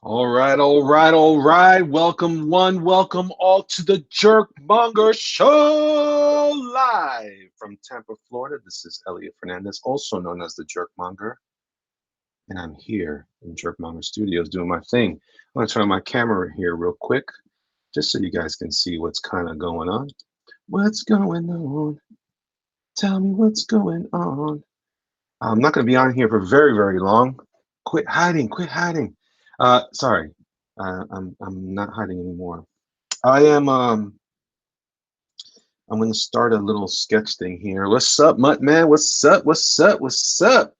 All right, all right, all right. Welcome one, welcome all to the Jerkmonger Show live from Tampa, Florida. This is Elliot Fernandez, also known as the Jerkmonger, and I'm here in Jerkmonger Studios doing my thing. I'm gonna turn on my camera here real quick, just so you guys can see what's kind of going on. What's going on? Tell me what's going on. I'm not gonna be on here for very, very long. Quit hiding, quit hiding. Sorry, I'm not hiding anymore. I am I'm gonna start a little sketch thing here. What's up, Mutt Man? What's up? What's up? What's up?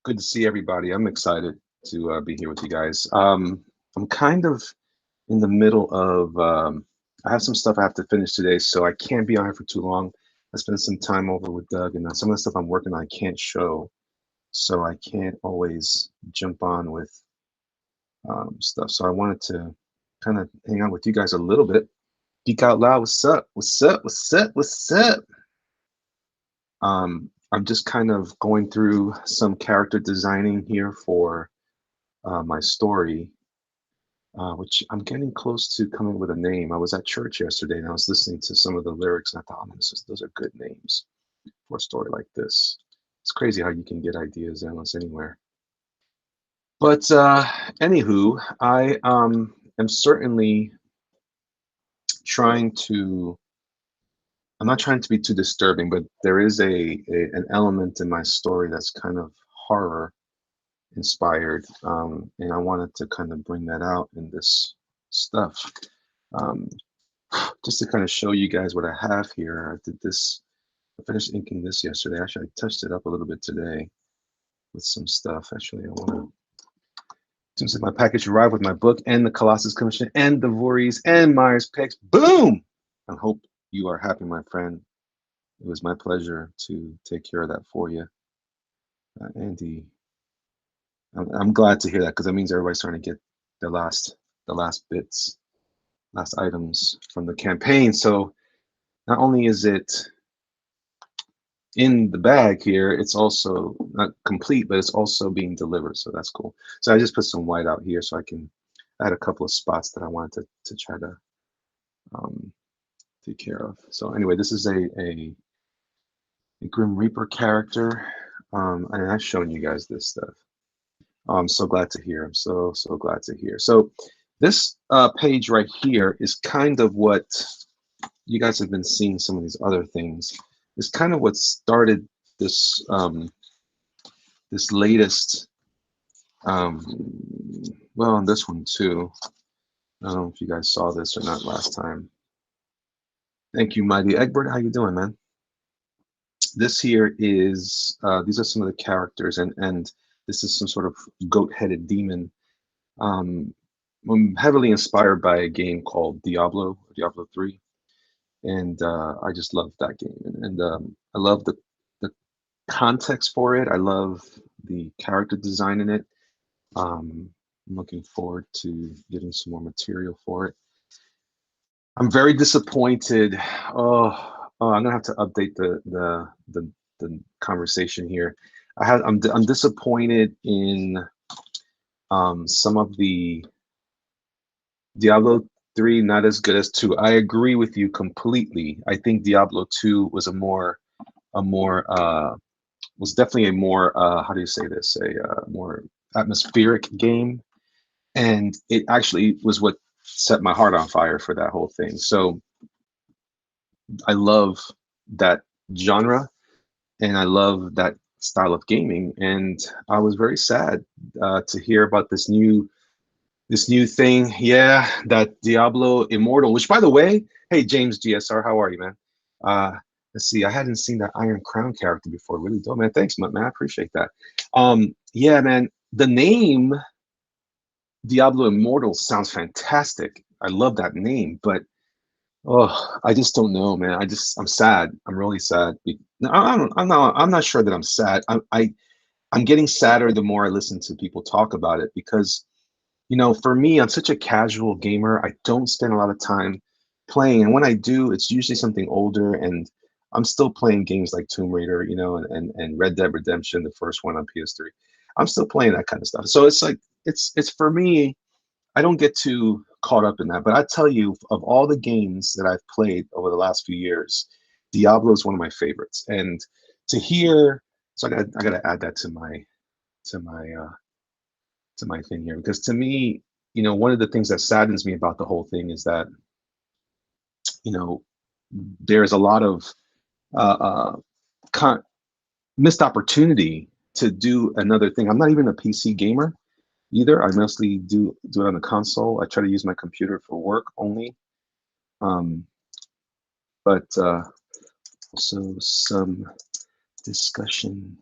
Good to see everybody. I'm excited to be here with you guys. I'm kind of in the middle of I have some stuff I have to finish today, so I can't be on here for too long. I spent some time over with Doug, and some of the stuff I'm working on I can't show, so I can't always jump on with stuff. So I wanted to kind of hang out with you guys a little bit. Geek out loud. What's up? What's up? What's up? What's up? I'm just kind of going through some character designing here for my story, which I'm getting close to coming with a name. I was at church yesterday and I was listening to some of the lyrics and I thought, oh, those are good names for a story like this. It's crazy how you can get ideas almost anywhere. But anywho, I am certainly trying to, I'm not trying to be too disturbing, but there is an element in my story that's kind of horror inspired, and I wanted to kind of bring that out in this stuff, um, just to kind of show you guys what I have here. I did this, I finished inking this yesterday. Actually, I touched it up a little bit today with some stuff. Actually, I want to, as soon as my package arrived with my book and the Colossus Commission and the Voorhees and Myers picks, boom! I hope you are happy, my friend. It was my pleasure to take care of that for you, Andy. I'm glad to hear that because that means everybody's starting to get the last bits, last items from the campaign. So not only is it in the bag here, it's also not complete, but it's also being delivered. So that's cool. So I just put some white out here so I can add a couple of spots that I wanted to try to take care of. So anyway, this is a Grim Reaper character, and I've shown you guys this stuff. I'm so glad to hear. I'm so glad to hear. So this page right here is kind of what you guys have been seeing. Some of these other things is kind of what started this this latest. Well, on this one too. I don't know if you guys saw this or not last time. Thank you, Mighty Egbert. How you doing, man? This here is these are some of the characters, and this is some sort of goat-headed demon. I'm heavily inspired by a game called Diablo 3, and I just love that game, and I love the context for it. I love the character design in it. I'm looking forward to getting some more material for it. I'm very disappointed. I'm gonna have to update the conversation here. I'm disappointed in some of the Diablo 3, not as good as 2. I agree with you completely. I think Diablo 2 was was definitely a more how do you say this, a more atmospheric game, and it actually was what set my heart on fire for that whole thing. So I love that genre and I love that style of gaming, and I was very sad to hear about this new thing. Yeah, that Diablo Immortal, which by the way, hey James GSR, how are you, man? Let's see, I hadn't seen that Iron Crown character before. Really dope, man. Thanks, man. I appreciate that. Yeah, man, the name Diablo Immortal sounds fantastic. I love that name, but oh, I just don't know, man. I'm sad. I'm really sad. No, I'm not sure that I'm sad. I'm getting sadder the more I listen to people talk about it, because you know, for me, I'm such a casual gamer. I don't spend a lot of time playing, and when I do, it's usually something older. And I'm still playing games like Tomb Raider, you know, and Red Dead Redemption, the first one on PS3. I'm still playing that kind of stuff. So it's like it's for me. I don't get too caught up in that, but I tell you, of all the games that I've played over the last few years, Diablo is one of my favorites. And to hear, so I got to add that to my to my thing here, because to me, one of the things that saddens me about the whole thing is that you know there's a lot of uh, uh, con missed opportunity to do another thing. I'm not even a PC gamer either. I mostly do it on the console. I try to use my computer for work only. Um, but so some discussion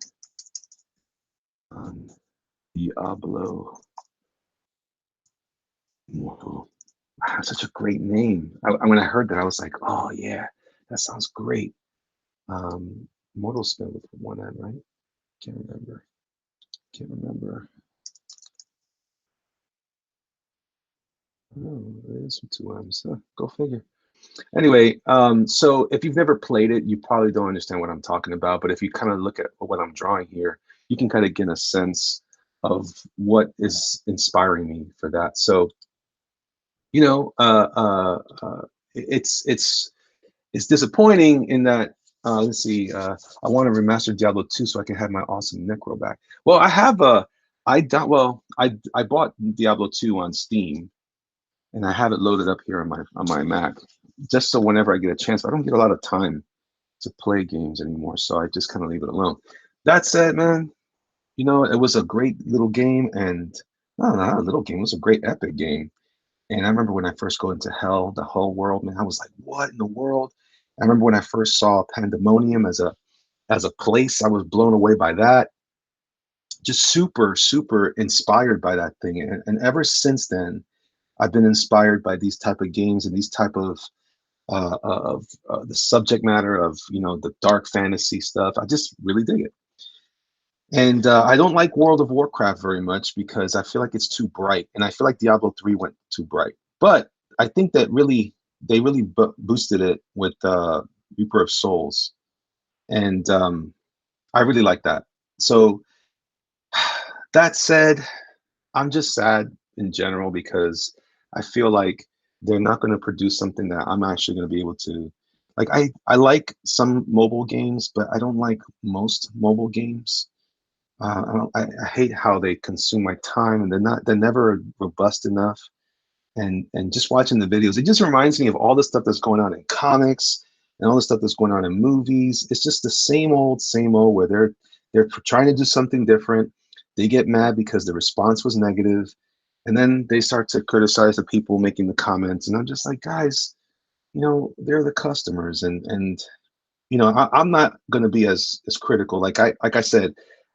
on Diablo Immortal. Wow, such a great name. When I heard that, I was like, oh yeah, that sounds great. Immortal spelled with one N, right? Can't remember. Can't remember. Oh, it is with two M's. Huh, go figure. Anyway, so if you've never played it, you probably don't understand what I'm talking about. But if you kind of look at what I'm drawing here, you can kind of get a sense of what is inspiring me for that. So, you know, it's disappointing in that. Let's see. I want to remaster Diablo 2 so I can have my awesome Necro back. Well, I have a. I bought Diablo 2 on Steam, and I have it loaded up here on my Mac, just so whenever I get a chance. I don't get a lot of time to play games anymore, so I just kind of leave it alone. That said, man, it was a great little game, and no, not a little game. It was a great epic game. And I remember when I first go into hell, the whole world, man, I was like, what in the world? I remember when I first saw Pandemonium as a place, I was blown away by that. Just super, super inspired by that thing. And ever since then, I've been inspired by these type of games and these type of the subject matter of the dark fantasy stuff. I just really dig it. And I don't like World of Warcraft very much because I feel like it's too bright, and I feel like Diablo 3 went too bright. But I think that they really boosted it with Reaper of Souls, and I really like that. So that said, I'm just sad in general because I feel like they're not going to produce something that I'm actually going to be able to like. I like some mobile games, but I don't like most mobile games. I hate how they consume my time, and they're never robust enough. And just watching the videos, it just reminds me of all the stuff that's going on in comics and all the stuff that's going on in movies. It's just the same old where they're trying to do something different. They get mad because the response was negative, and then they start to criticize the people making the comments. And I'm just like, guys, they're the customers, and I'm not going to be as critical. Like I said,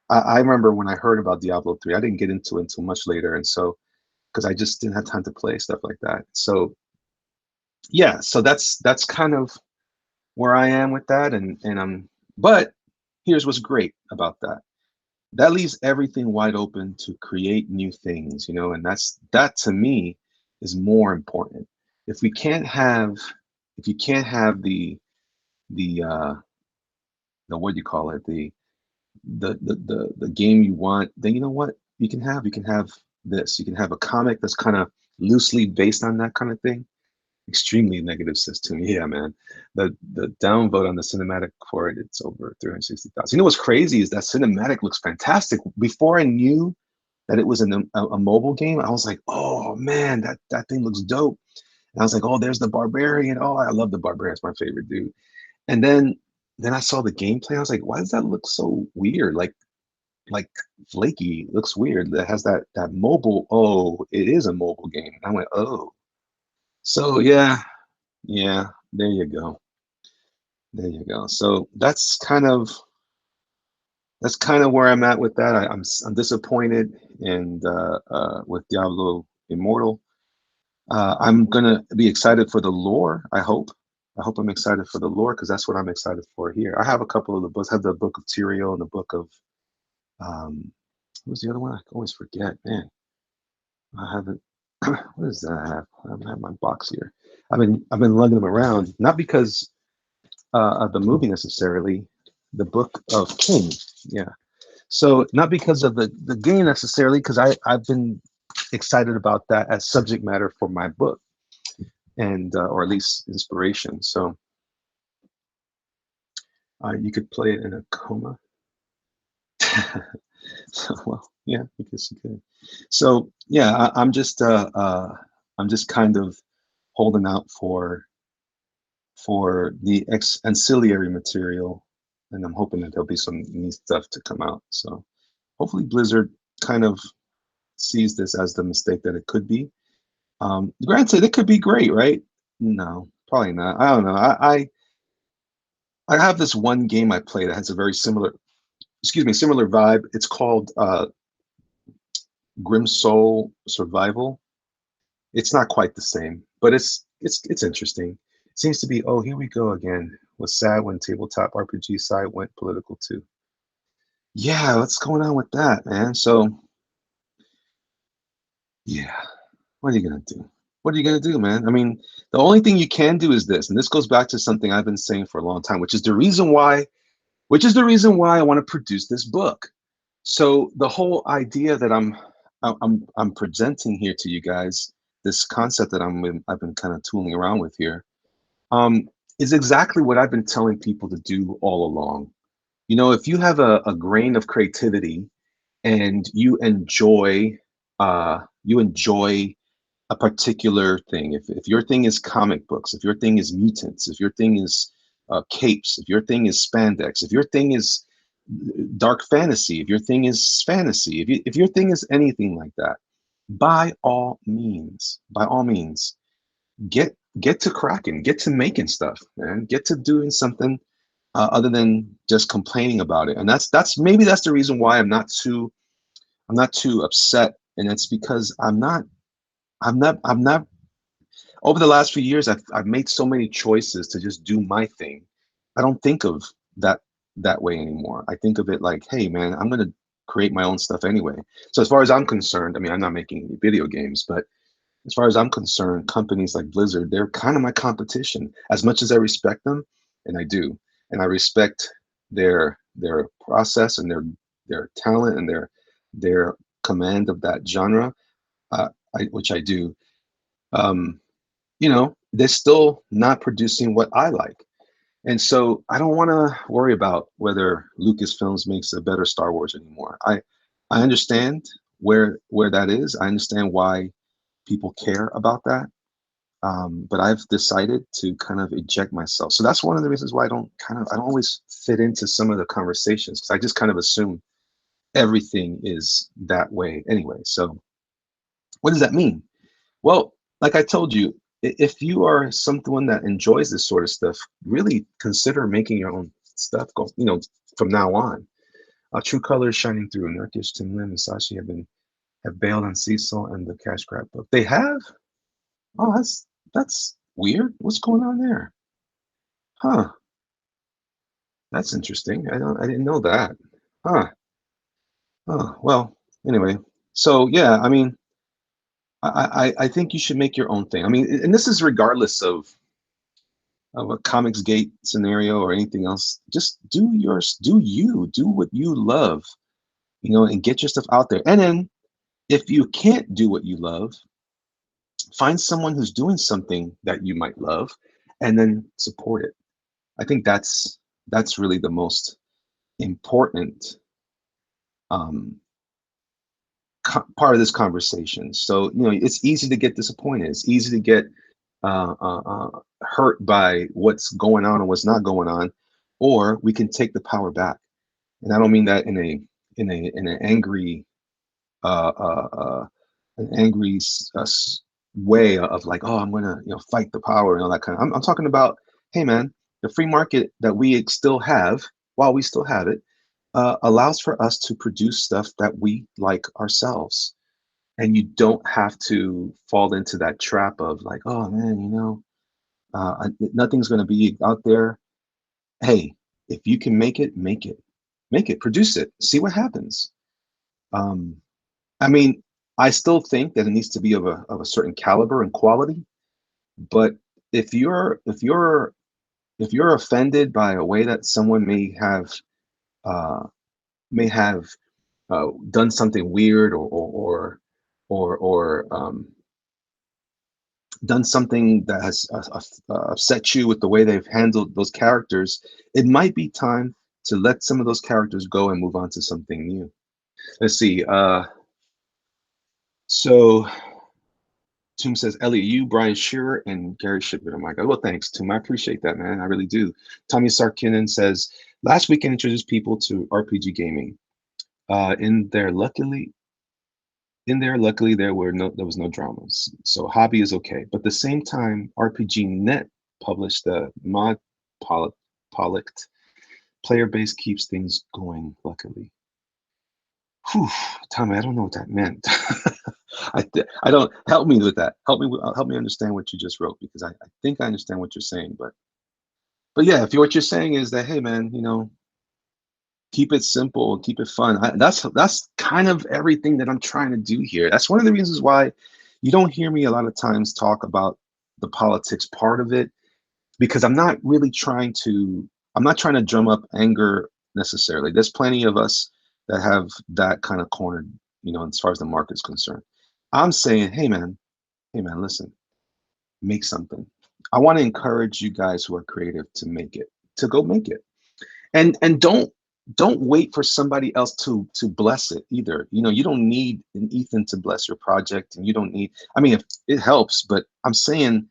I remember when I heard about Diablo 3, I didn't get into it until much later, and so because I just didn't have time to play stuff like that. So yeah, so that's kind of where I am with that, and but here's what's great about that. That leaves everything wide open to create new things, and that to me is more important. If we can't have, if you can't have the what do you call it, the game you want, then you know what you can have this. You can have a comic that's kind of loosely based on that kind of thing. Extremely negative system. Yeah, man. The downvote on the cinematic for it, it's over 360,000. What's crazy is that cinematic looks fantastic. Before I knew that it was a mobile game, I was like, oh man, that thing looks dope. And I was like, oh, there's the barbarian. Oh, I love the barbarian. It's my favorite dude. And then I saw the gameplay. I was like, why does that look so weird? Like flaky. It looks weird. That has that mobile. Oh, it is a mobile game. And I went, oh. So yeah, there you go. There you go. So that's kind of where I'm at with that. I'm disappointed and with Diablo Immortal. I'm gonna be excited for the lore. I hope I'm excited for the lore because that's what I'm excited for here. I have a couple of the books. I have the book of Tyrael and the book of what was the other one? I always forget, man. I haven't. What is that? I haven't had my box here. I've been lugging them around, not because of the movie necessarily. The book of King, yeah. So not because of the game necessarily, because I've been excited about that as subject matter for my book, and or at least inspiration. So you could play it in a coma. So, well, yeah, I guess you could. So yeah, I'm just kind of holding out for the ancillary material, and I'm hoping that there'll be some neat stuff to come out. So hopefully Blizzard kind of sees this as the mistake that it could be. Granted, it could be great, right? No, probably not. I don't know. I have this one game I play that has a very similar, excuse me, similar vibe. It's called Grim Soul Survival. It's not quite the same, but it's interesting. It seems to be, oh, here we go again. Was sad when tabletop RPG side went political too. Yeah, what's going on with that, man? So yeah, what are you gonna do? What are you gonna do, man? I mean, the only thing you can do is this, and this goes back to something I've been saying for a long time, which is the reason why I want to produce this book. So the whole idea that I'm presenting here to you guys, this concept that I've been kind of tooling around with here, um, is exactly what I've been telling people to do all along. You know, if you have a grain of creativity and you enjoy a particular thing. If your thing is comic books, if your thing is mutants, if your thing is capes, if your thing is spandex, if your thing is dark fantasy, if your thing is fantasy, if your thing is anything like that, by all means, get to cracking, get to making stuff, man. Get to doing something other than just complaining about it. And that's maybe that's the reason why I'm not too upset. And it's because I'm not over the last few years, I've made so many choices to just do my thing. I don't think of that that way anymore. I think of it like, hey man, I'm gonna create my own stuff anyway. So as far as I'm concerned, I mean, I'm not making any video games, but as far as I'm concerned, companies like Blizzard, they're kind of my competition. As much as I respect them, and I do, and I respect their process and their talent and their command of that genre, which I do. Um, you know, they're still not producing what I like. And so I don't want to worry about whether Lucasfilms makes a better Star Wars anymore. I understand where that is. I understand why people care about that. But I've decided to kind of eject myself. So that's one of the reasons why I don't always fit into some of the conversations, because I just kind of assume everything is that way anyway. So what does that mean? Well, like I told you, if you are someone that enjoys this sort of stuff, really consider making your own stuff. From now on. True colors shining through. Nurkic, Tim Lim, and Sashi have bailed on Cecil and the cash grab book. They have? Oh, that's weird. What's going on there? Huh? That's interesting. I didn't know that. Huh? Oh, well. Anyway, so yeah, I mean, I think you should make your own thing. I mean, and this is regardless of a comics gate scenario or anything else. Just do yours, do what you love, and get your stuff out there. And then if you can't do what you love, find someone who's doing something that you might love and then support it. I think that's really the most important um, part of this conversation. So, it's easy to get disappointed. It's easy to get hurt by what's going on and what's not going on, or we can take the power back. And I don't mean that in an angry uh, uh, uh, way of like, oh, I'm gonna fight the power and all that kind of. I'm talking about, hey man, the free market that we still have, while we still have it, allows for us to produce stuff that we like ourselves. And you don't have to fall into that trap of like, oh man, nothing's going to be out there. Hey, if you can make it, produce it, see what happens. Um, I mean, I still think that it needs to be of a certain caliber and quality. But if you're offended by a way that someone uh, may have done something weird, or done something that has upset you with the way they've handled those characters, it might be time to let some of those characters go and move on to something new. Let's see. So Toom says, Elliot, you, Brian Shearer, and Gary Shipman. I'm like, oh, well, thanks, Toom. I appreciate that, man. I really do. Tommy Sarkinen says, last weekend introduced people to RPG gaming. In there, luckily, there was no dramas. So hobby is okay. But at the same time, RPG Net published the mod Pollict. Player base keeps things going, luckily. Whew, Tommy, I don't know what that meant. I don't, help me with that. Help me understand what you just wrote, because I think I understand what you're saying, but yeah, if what you're saying is that, hey man, you know, keep it simple, keep it fun. That's kind of everything that I'm trying to do here. That's one of the reasons why you don't hear me a lot of times talk about the politics part of it, because I'm not trying to drum up anger necessarily. There's plenty of us that have that kind of cornered, you know, as far as the market's concerned. I'm saying, hey man, listen, make something. I want to encourage you guys who are creative to make it, to go make it. And don't wait for somebody else to bless it either. You know, you don't need an Ethan to bless your project, and you don't need, I mean, if it helps, but I'm saying,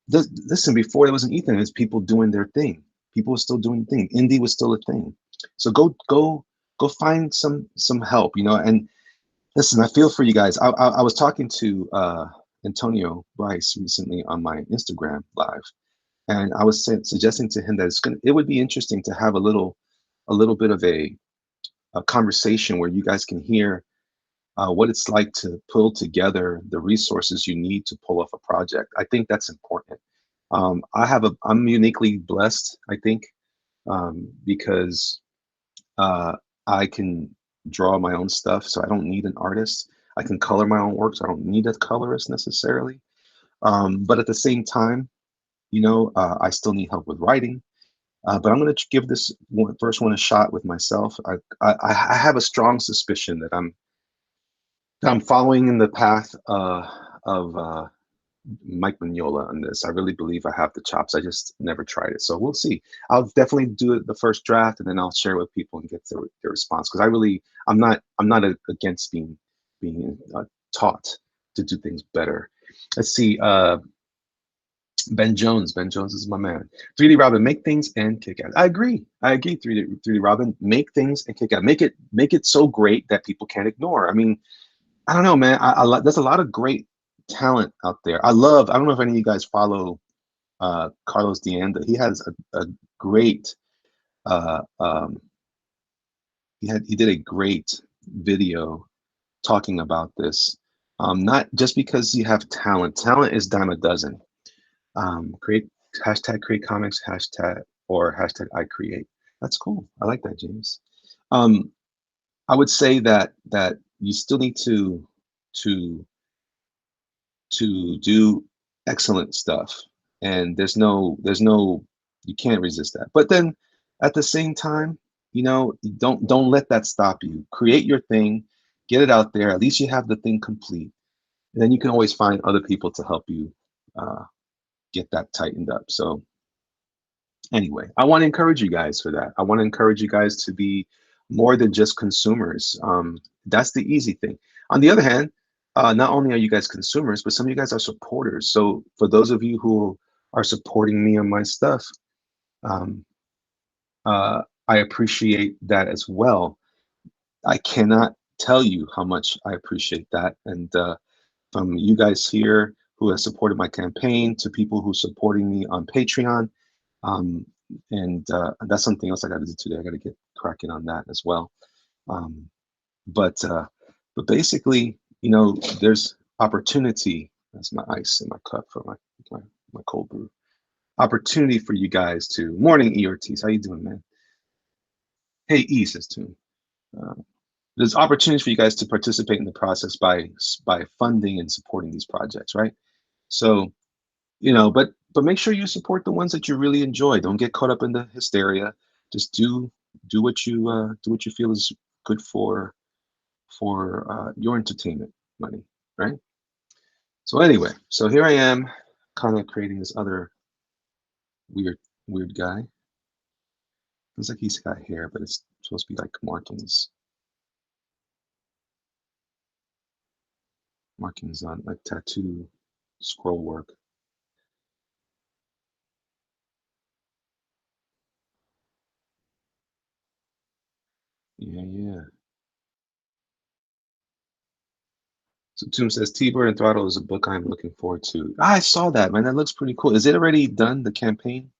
listen, before there was an Ethan, there's people doing their thing. People were still doing thing. Indie was still a thing. So go find some help, you know. And listen, I feel for you guys. I was talking to Antonio Rice recently on my Instagram live, and I was suggesting to him that it would be interesting to have a little bit of a conversation where you guys can hear what it's like to pull together the resources you need to pull off a project. I think that's important. I'm uniquely blessed, I think, because I can draw my own stuff, so I don't need an artist. I can color my own work, so I don't need a colorist necessarily. But at the same time, you know, I still need help with writing. But I'm going to give this first one a shot with myself. I have a strong suspicion that I'm following in the path of Mike Mignola on this. I really believe I have the chops. I just never tried it, so we'll see. I'll definitely do it the first draft, and then I'll share it with people and get their response. Because I'm not against being taught to do things better. Let's see. Ben Jones is my man. 3D Robin, make things and kick ass. I agree. 3D Robin, make things and kick ass. Make it so great that people can't ignore. I mean, I don't know, man. There's a lot of great talent out there. I don't know if any of you guys follow Carlos Dianda. He has a great he did a great video talking about this. Not just because you have talent. Talent is dime a dozen. Create create comics, hashtag I create. That's cool. I like that, James. I would say that you still need to do excellent stuff, and there's no you can't resist that. But then at the same time, you know, don't let that stop you. Create your thing, get it out there. At least you have the thing complete, and then you can always find other people to help you get that tightened up. So anyway, I want to encourage you guys for that. I want to encourage you guys to be more than just consumers. That's the easy thing. On the other hand, not only are you guys consumers, but some of you guys are supporters. So for those of you who are supporting me on my stuff, I appreciate that as well. I cannot tell you how much I appreciate that. And from you guys here who have supported my campaign to people who are supporting me on Patreon, and that's something else I got to do today. I got to get cracking on that as well. But basically, you know, there's opportunity. That's my ice in my cup for my cold brew. Opportunity for you guys to morning ERTs. How you doing, man? Hey, E says too. There's opportunities for you guys to participate in the process by funding and supporting these projects, right? So, you know, but make sure you support the ones that you really enjoy. Don't get caught up in the hysteria. Just do what you feel is good for your entertainment money. right? So anyway, so here I am, kind of creating this other weird, weird guy. Looks like he's got hair, but it's supposed to be like markings on like tattoo scroll work. Yeah, yeah. So Toom says T-Bird and Throttle is a book I'm looking forward to. Ah, I saw that, man. That looks pretty cool. Is it already done, the campaign?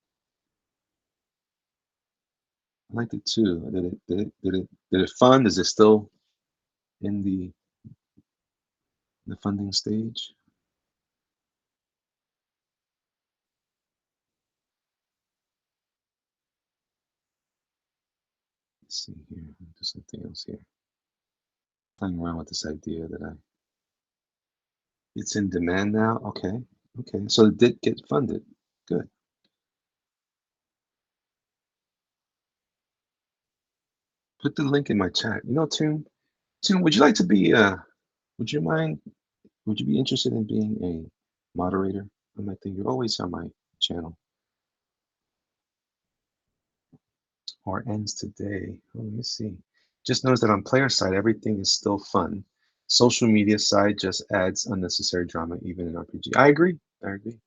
I liked it too. Did it fund? Is it still in the funding stage? Let's see here. Let me do something else here. Playing around with this idea that it's in demand now. Okay. Okay. So it did get funded. Good. Put the link in my chat. You know, Toom, would you like to be would you mind would you be interested in being a moderator on my thing? You're always on my channel. Or ends today. Oh, let me see. Just notice that on player side, everything is still fun. Social media side just adds unnecessary drama, even in RPG. I agree. I agree.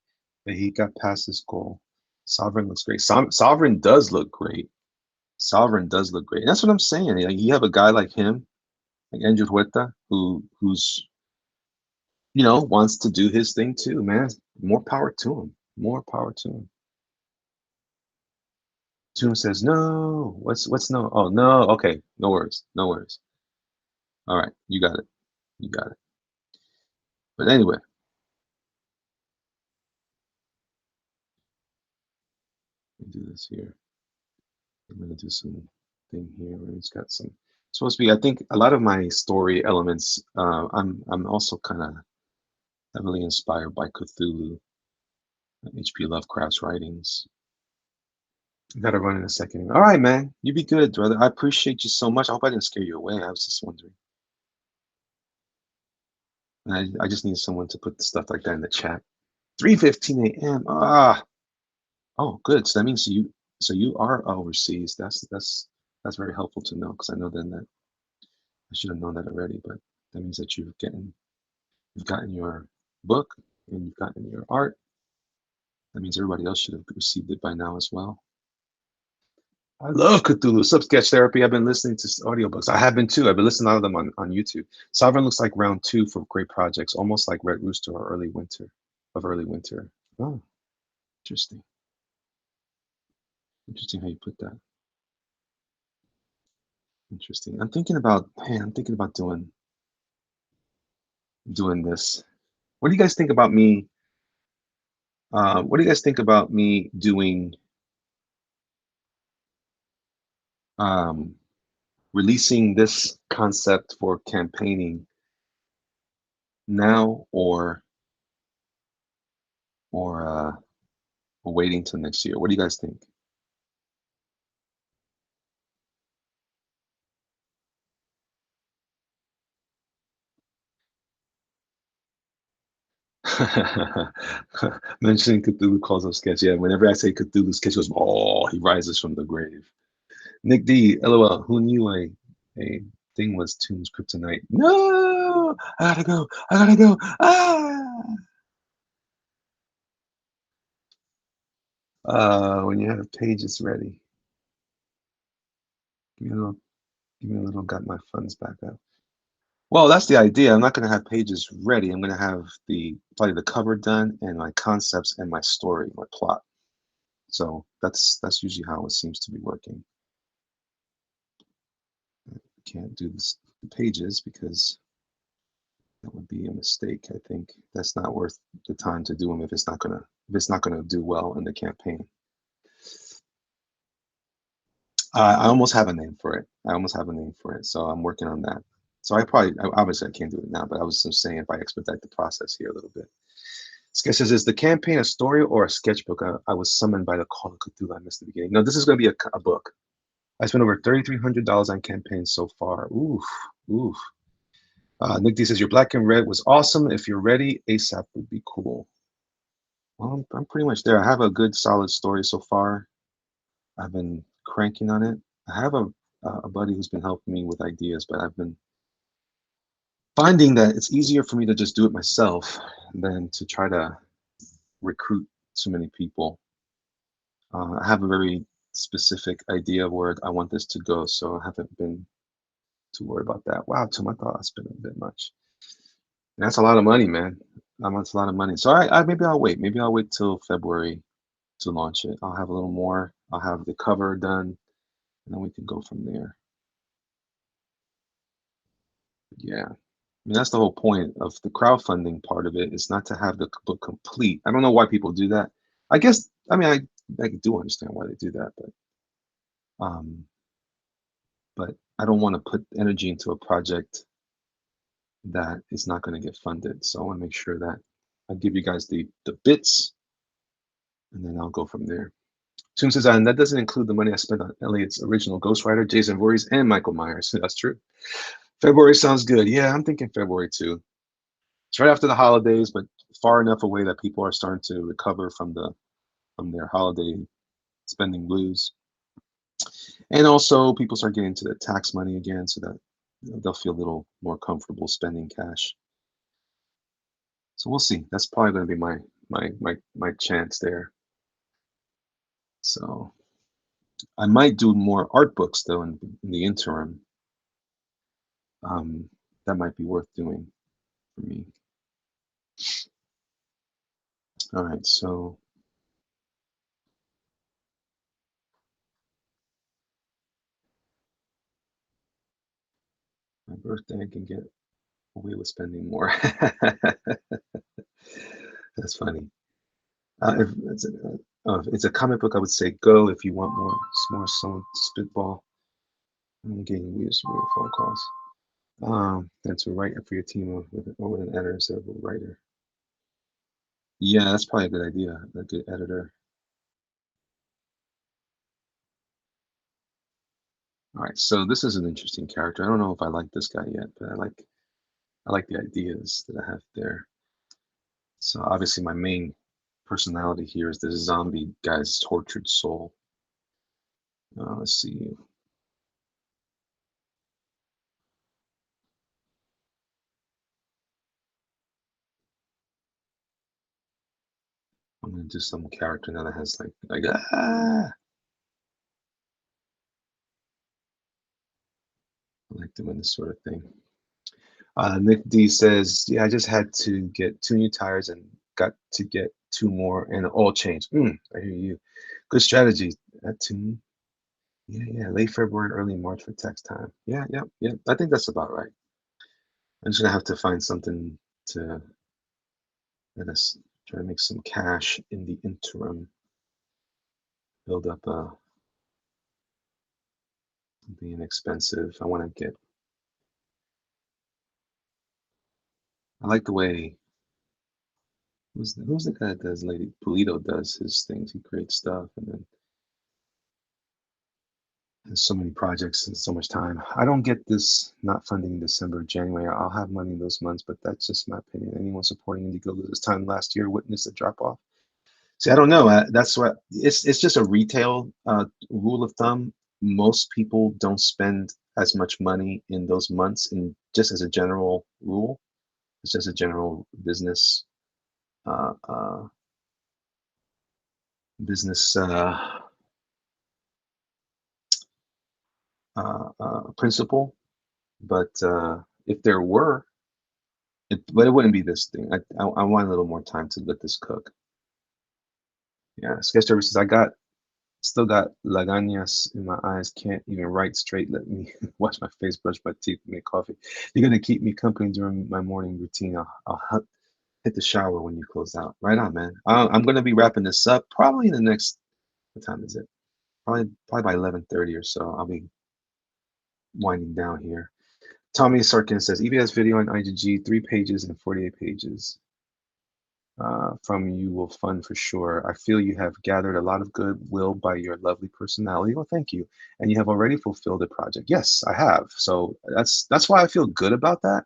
But he got past his goal. Sovereign looks great. Sovereign does look great. Sovereign does look great. And that's what I'm saying. Like, you have a guy like him, like Andrew Huerta, who's wants to do his thing too, man. More power to him. More power to him. Toon says no. What's no? Oh no. Okay. No worries. No worries. All right. You got it. You got it. But anyway, let me do this here. I'm gonna do some thing here where it's got some supposed to be. I think a lot of my story elements. I'm also kind of heavily inspired by Cthulhu, H.P. Lovecraft's writings. I gotta run in a second. All right, man. You be good, brother. I appreciate you so much. I hope I didn't scare you away. I was just wondering. I just need someone to put stuff like that in the chat. 3:15 a.m. Ah. Oh, good. So that means you are overseas. That's very helpful to know because I know then that I should have known that already, but that means that you've gotten your book and you've gotten your art. That means everybody else should have received it by now as well. I love Cthulhu. Sub Sketch Therapy. I've been listening to audiobooks. I have been too. I've been listening to a lot of them on YouTube. Sovereign looks like round two for great projects, almost like Red Rooster or Early Winter. Oh, interesting. Interesting how you put that. Interesting. I'm thinking about doing this. What do you guys think about me? What do you guys think about me doing um, releasing this concept for campaigning now or waiting till next year? What do you guys think? Mentioning Cthulhu calls up sketch. Yeah, whenever I say Cthulhu sketch goes, oh, he rises from the grave. Nick D, LOL, who knew a thing was Toon's kryptonite? No, I gotta go. I gotta go. Ah. When you have pages ready, give me a little, got my funds back up. Well, that's the idea. I'm not going to have pages ready. I'm going to have probably the cover done and my concepts and my story, my plot. So that's usually how it seems to be working. I can't do the pages because that would be a mistake. I think that's not worth the time to do them if it's not gonna do well in the campaign. I almost have a name for it. So I'm working on that. So obviously I can't do it now, but I was just saying if I expedite the process here a little bit. Sketch says, is the campaign a story or a sketchbook? I was summoned by the call of Cthulhu. I missed the beginning. No, this is going to be a book. I spent over $3,300 on campaigns so far. Oof, oof. Nick D says, your black and red was awesome. If you're ready, ASAP would be cool. Well, I'm pretty much there. I have a good solid story so far. I've been cranking on it. I have a buddy who's been helping me with ideas, but I've been finding that it's easier for me to just do it myself than to try to recruit too many people. I have a very specific idea of where I want this to go, so I haven't been too worried about that. Wow, Tim, I thought I spent a bit much. And that's a lot of money, man. That's a lot of money. So I maybe I'll wait. Maybe I'll wait till February to launch it. I'll have a little more. I'll have the cover done, and then we can go from there. Yeah. I mean, that's the whole point of the crowdfunding part of it, is not to have the book complete. I don't know why people do that. I guess, I mean, I do understand why they do that, um, but I don't want to put energy into a project that is not going to get funded. So I want to make sure that I give you guys the bits, and then I'll go from there. Toon says, and that doesn't include the money I spent on Elliot's original Ghostwriter, Jason Voorhees, and Michael Myers. That's true. February sounds good. Yeah, I'm thinking February too. It's right after the holidays, but far enough away that people are starting to recover from their holiday spending blues. And also people start getting into the tax money again, so that they'll feel a little more comfortable spending cash. So we'll see. That's probably going to be my chance there. So I might do more art books though in the interim. That might be worth doing for me. All right, so my birthday, I can get away with spending more. That's funny. If it's a comic book, I would say go. If you want more someone spitball. I'm getting weird phone calls. And to write for your team or with an editor instead of a writer. Yeah, that's probably a good idea. A good editor. All right, so this is an interesting character. I don't know if I like this guy yet, but I like the ideas that I have there. So obviously my main personality here is this zombie guy's tortured soul. Let's see. I'm gonna do some character now that has like I like doing this sort of thing. Nick D says, yeah, I just had to get 2 new tires and got to get 2 more and an oil change. I hear you. Good strategy. That too. Yeah, late February, early March for text time. Yeah. I think that's about right. I'm just gonna have to find something to let us try to make some cash in the interim. Build up something inexpensive. I want to get. I like the way. Who's the guy that does Lady Polito does his things? He creates stuff and then has so many projects and so much time. I don't get this not funding in December, January. I'll have money in those months, but that's just my opinion. Anyone supporting Indiegogo this time last year witnessed a drop off. See, I don't know. That's what it's just a retail rule of thumb. Most people don't spend as much money in those months, and just as a general rule, it's just a general business uh, uh, business principle. But if there were, but it wouldn't be this thing. I want a little more time to let this cook. Yeah, sketch services. Still got lagañas in my eyes. Can't even write straight. Let me wash my face, brush my teeth, make coffee. You're gonna keep me company during my morning routine. I'll hit the shower when you close out. Right on, man. I'm gonna be wrapping this up probably in the next. What time is it? Probably by 11:30 or so. I'll be winding down here. Tommy Sarkin says EBS video on IGG, 3 pages and 48 pages. From you will fund for sure. I feel you have gathered a lot of goodwill by your lovely personality. Well, thank you. And you have already fulfilled the project. Yes, I have. So that's why I feel good about that.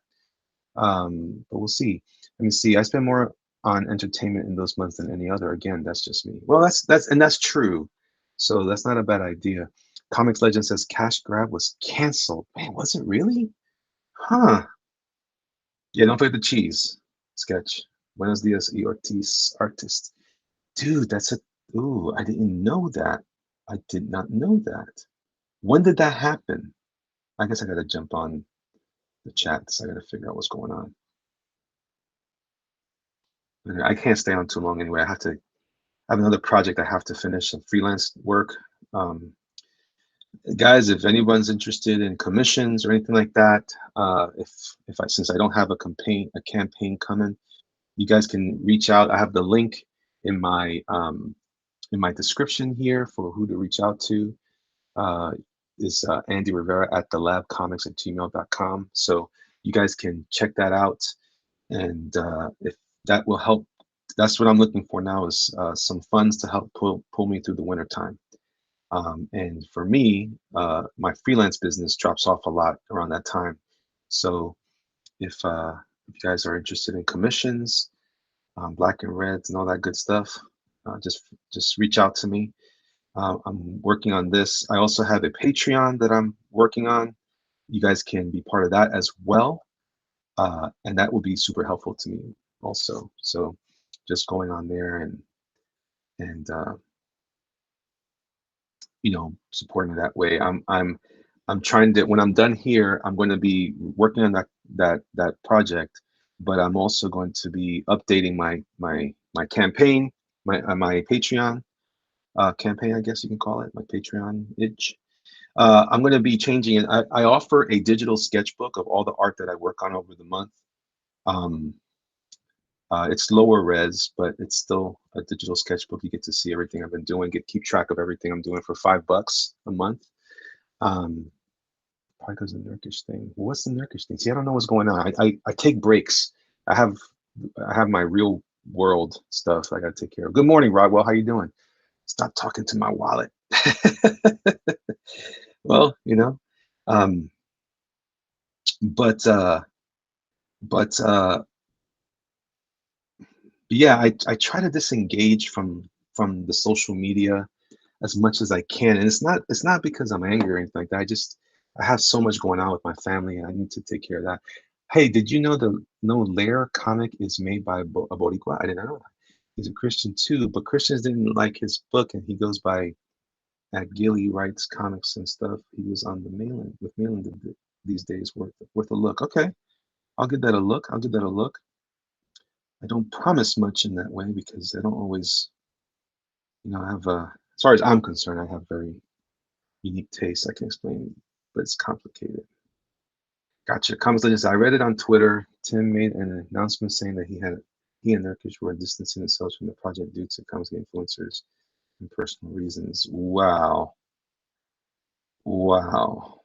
But we'll see. Let me see. I spend more on entertainment in those months than any other. Again, that's just me. Well, that's true. So that's not a bad idea. Comics Legend says Cash Grab was canceled. Man, was it really? Huh. Yeah, don't forget the cheese sketch. Buenos dias y Ortiz artist. Dude, that's a ooh, I didn't know that. I did not know that. When did that happen? I guess I gotta jump on the chats. I gotta figure out what's going on. I can't stay on too long anyway. I have another project I have to finish, some freelance work. Um, guys, if anyone's interested in commissions or anything like that, if I since I don't have a campaign coming, you guys can reach out. I have the link in my description here for who to reach out to. Uh, is Andy Rivera at thelabcomics@gmail.com. So you guys can check that out, and if that will help, that's what I'm looking for now is some funds to help pull me through the winter time. And for me, my freelance business drops off a lot around that time. So if you guys are interested in commissions, black and reds and all that good stuff, just reach out to me. I'm working on this. I also have a Patreon that I'm working on. You guys can be part of that as well, and that will be super helpful to me also. So just going on there and supporting that way. I'm trying to when I'm done here, I'm going to be working on that project, but I'm also going to be updating my campaign, my Patreon campaign, I guess you can call it, my Patreon itch. I'm going to be changing it. I offer a digital sketchbook of all the art that I work on over the month. Um, it's lower res, but it's still a digital sketchbook. You get to see everything I've been doing, keep track of everything I'm doing for $5 a month. Probably because of the Nurkish thing. What's the Nurkish thing? See, I don't know what's going on. I take breaks. I have my real world stuff I got to take care of. Good morning, Rodwell. How you doing? Stop talking to my wallet. Well, um, but but yeah, I try to disengage from the social media as much as I can, and it's not because I'm angry or anything like that. I have so much going on with my family, and I need to take care of that. Hey, did you know the no Lair comic is made by a Boricua? I didn't know that. He's a Christian too, but Christians didn't like his book, and he goes by at Gilly writes comics and stuff. He was on the mailing with mailing these days. Worth a look. Okay, I'll give that a look. I'll give that a look. I don't promise much in that way because I don't always, I have as far as I'm concerned, I have very unique tastes. I can explain, but it's complicated. Gotcha. Comics Legends. I read it on Twitter. Tim made an announcement saying that he and Nurkish were distancing themselves from the project due to comics influencers and personal reasons. Wow. Wow.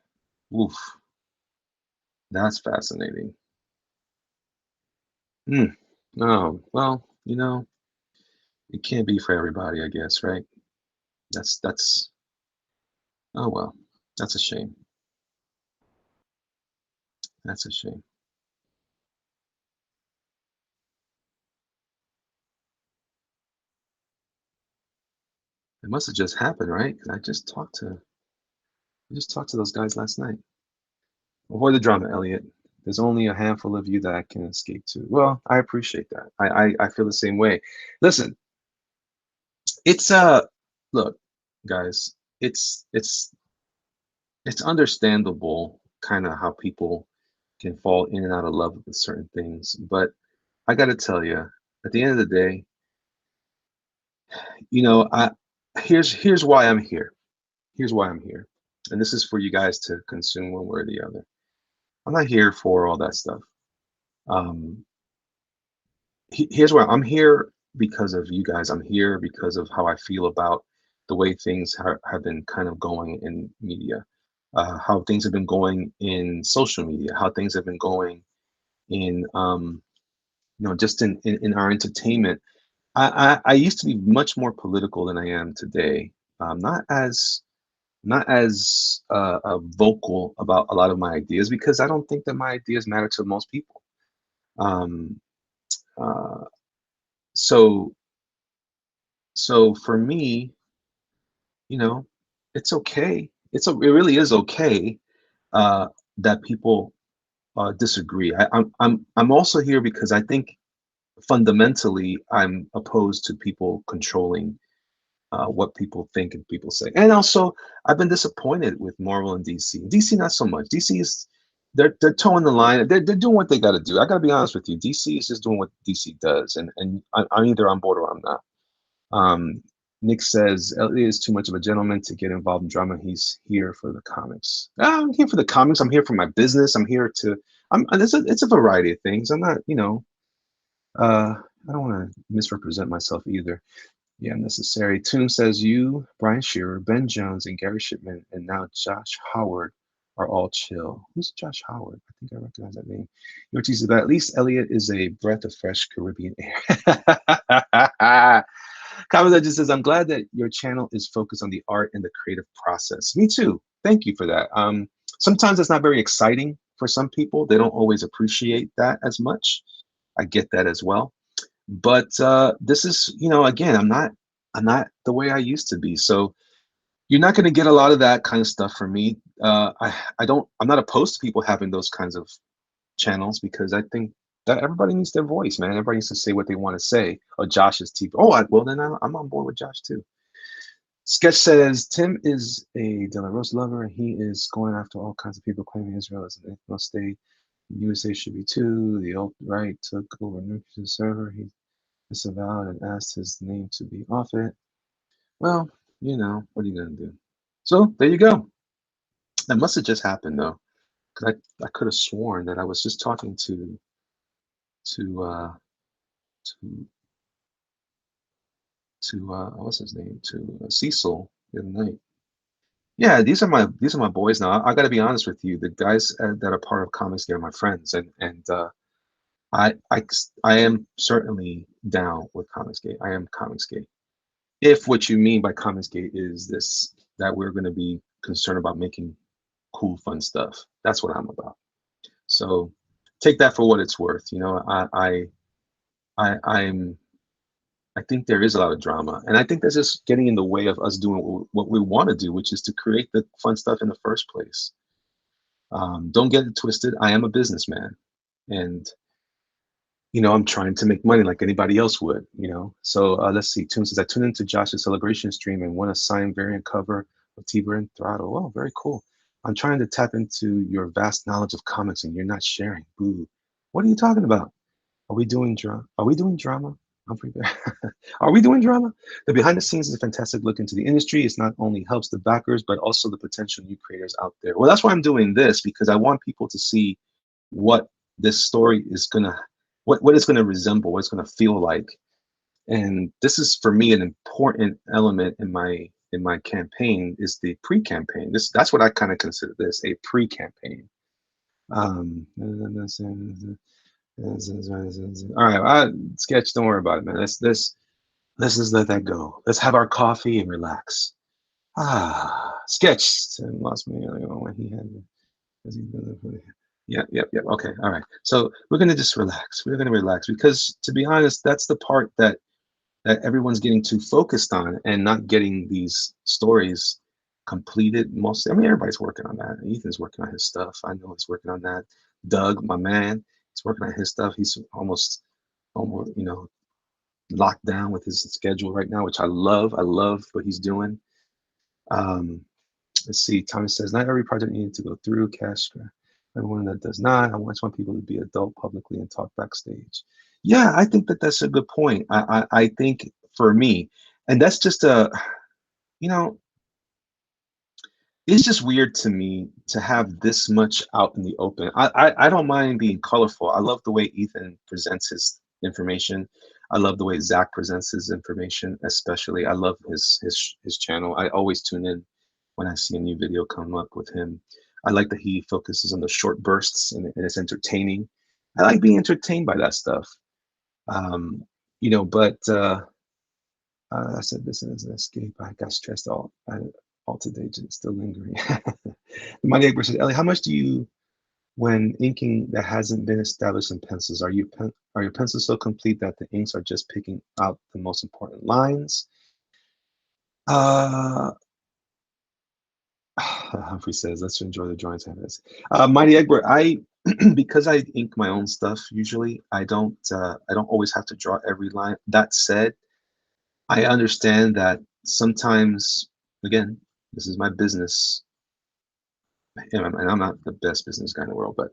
Oof. That's fascinating. Hmm. Oh, well, it can't be for everybody, I guess, right? That's oh well. That's a shame. That's a shame. It must have just happened, right? 'Cause I just talked to those guys last night. Avoid the drama, Elliot. There's only a handful of you that I can escape to. Well, I appreciate that. I feel the same way. Listen, it's look, guys, it's understandable kind of how people can fall in and out of love with certain things, but I got to tell you, at the end of the day, I here's why I'm here. Here's why I'm here. And this is for you guys to consume one way or the other. I'm not here for all that stuff. Um, here's why I'm here because of you guys. I'm here because of how I feel about the way things have been kind of going in media, how things have been going in social media, how things have been going in, just in our entertainment. I used to be much more political than I am today. Not as vocal about a lot of my ideas because I don't think that my ideas matter to most people. Um, uh, so so for me, you know, it's okay. It really is okay uh, that people disagree. I'm also here because I think fundamentally I'm opposed to people controlling what people think and people say. And also, I've been disappointed with Marvel and DC. DC not so much. DC is they're towing the line. They're doing what they got to do. I got to be honest with you. DC is just doing what DC does, and I'm either on board or I'm not. Nick says Elliot is too much of a gentleman to get involved in drama. He's here for the comics. I'm here for the comics. I'm here for my business. I'm here to. It's a variety of things. I'm not, I don't want to misrepresent myself either. Yeah, necessary. Toon says you, Brian Shearer, Ben Jones, and Gary Shipman, and now Josh Howard are all chill. Who's Josh Howard? I think I recognize that name. Your teases about at least Elliot is a breath of fresh Caribbean air. Kamala just says, I'm glad that your channel is focused on the art and the creative process. Me too. Thank you for that. Sometimes it's not very exciting for some people. They don't always appreciate that as much. I get that as well. But this is, again, I'm not the way I used to be. So you're not going to get a lot of that kind of stuff from me. I'm not opposed to people having those kinds of channels because I think that everybody needs their voice, man. Everybody needs to say what they want to say. Or Josh's TV. Oh, well, then I'm on board with Josh too. Sketch says Tim is a De La Rose lover and he is going after all kinds of people claiming Israel is an ethno state. The USA should be too. The alt-right took over nuclear server. He disavowed and asked his name to be off it. Well, what are you gonna do? So there you go. That must have just happened though, because I could have sworn that I was just talking to to what's his name, to Cecil the other night. Yeah, these are my boys now. I got to be honest with you. The guys that are part of Comics Gate are my friends, and I I I am certainly down with Comics Gate. I am Comics Gate. If what you mean by Comics Gate is this, that we're going to be concerned about making cool, fun stuff, that's what I'm about. So take that for what it's worth. I'm I think there is a lot of drama, and I think that's just getting in the way of us doing what we want to do, which is to create the fun stuff in the first place. Don't get it twisted. I am a businessman, and I'm trying to make money like anybody else would. So let's see. Tune says I tuned into Josh's celebration stream and won a signed variant cover of Tiber and Throttle. Oh, very cool. I'm trying to tap into your vast knowledge of comics, and you're not sharing. Boo. What are you talking about? Are we doing drama? Are we doing drama? I'm pretty bad. Are we doing drama? The behind the scenes is a fantastic look into the industry. It's not only helps the backers, but also the potential new creators out there. Well, that's why I'm doing this, because I want people to see what this story is gonna, what it's gonna resemble, what it's gonna feel like. And this is for me an important element in my campaign is the pre-campaign. That's what I kind of consider this, a pre-campaign. All right, Sketch, don't worry about it, man. Let's just let that go. Let's have our coffee and relax. Sketch lost me when he had. Yep. Okay, all right. So we're gonna just relax. We're gonna relax because, to be honest, that's the part that everyone's getting too focused on and not getting these stories completed. Mostly, I mean, everybody's working on that. Ethan's working on his stuff. I know he's working on that. Doug, my man, he's working on his stuff. He's almost locked down with his schedule right now, which I love. I love what he's doing. Let's see. Thomas says, not every project needs to go through cash. Everyone that does not. I just want people to be adult publicly and talk backstage. Yeah, I think that's a good point. I think for me, and that's just it's just weird to me to have this much out in the open. I don't mind being colorful. I love the way Ethan presents his information. I love the way Zach presents his information, especially. I love his channel. I always tune in when I see a new video come up with him. I like that he focuses on the short bursts and it's entertaining. I like being entertained by that stuff. But I said this is an escape. I got stressed all today, just still lingering. My neighbor said, Ellie, how much do you When inking that hasn't been established in pencils, are your pencils so complete that the inks are just picking out the most important lines? Humphrey says, let's enjoy the drawings. Mighty Egbert, because I ink my own stuff usually, I don't always have to draw every line. That said, I understand that sometimes, again, this is my business, and I'm not the best business guy in the world, but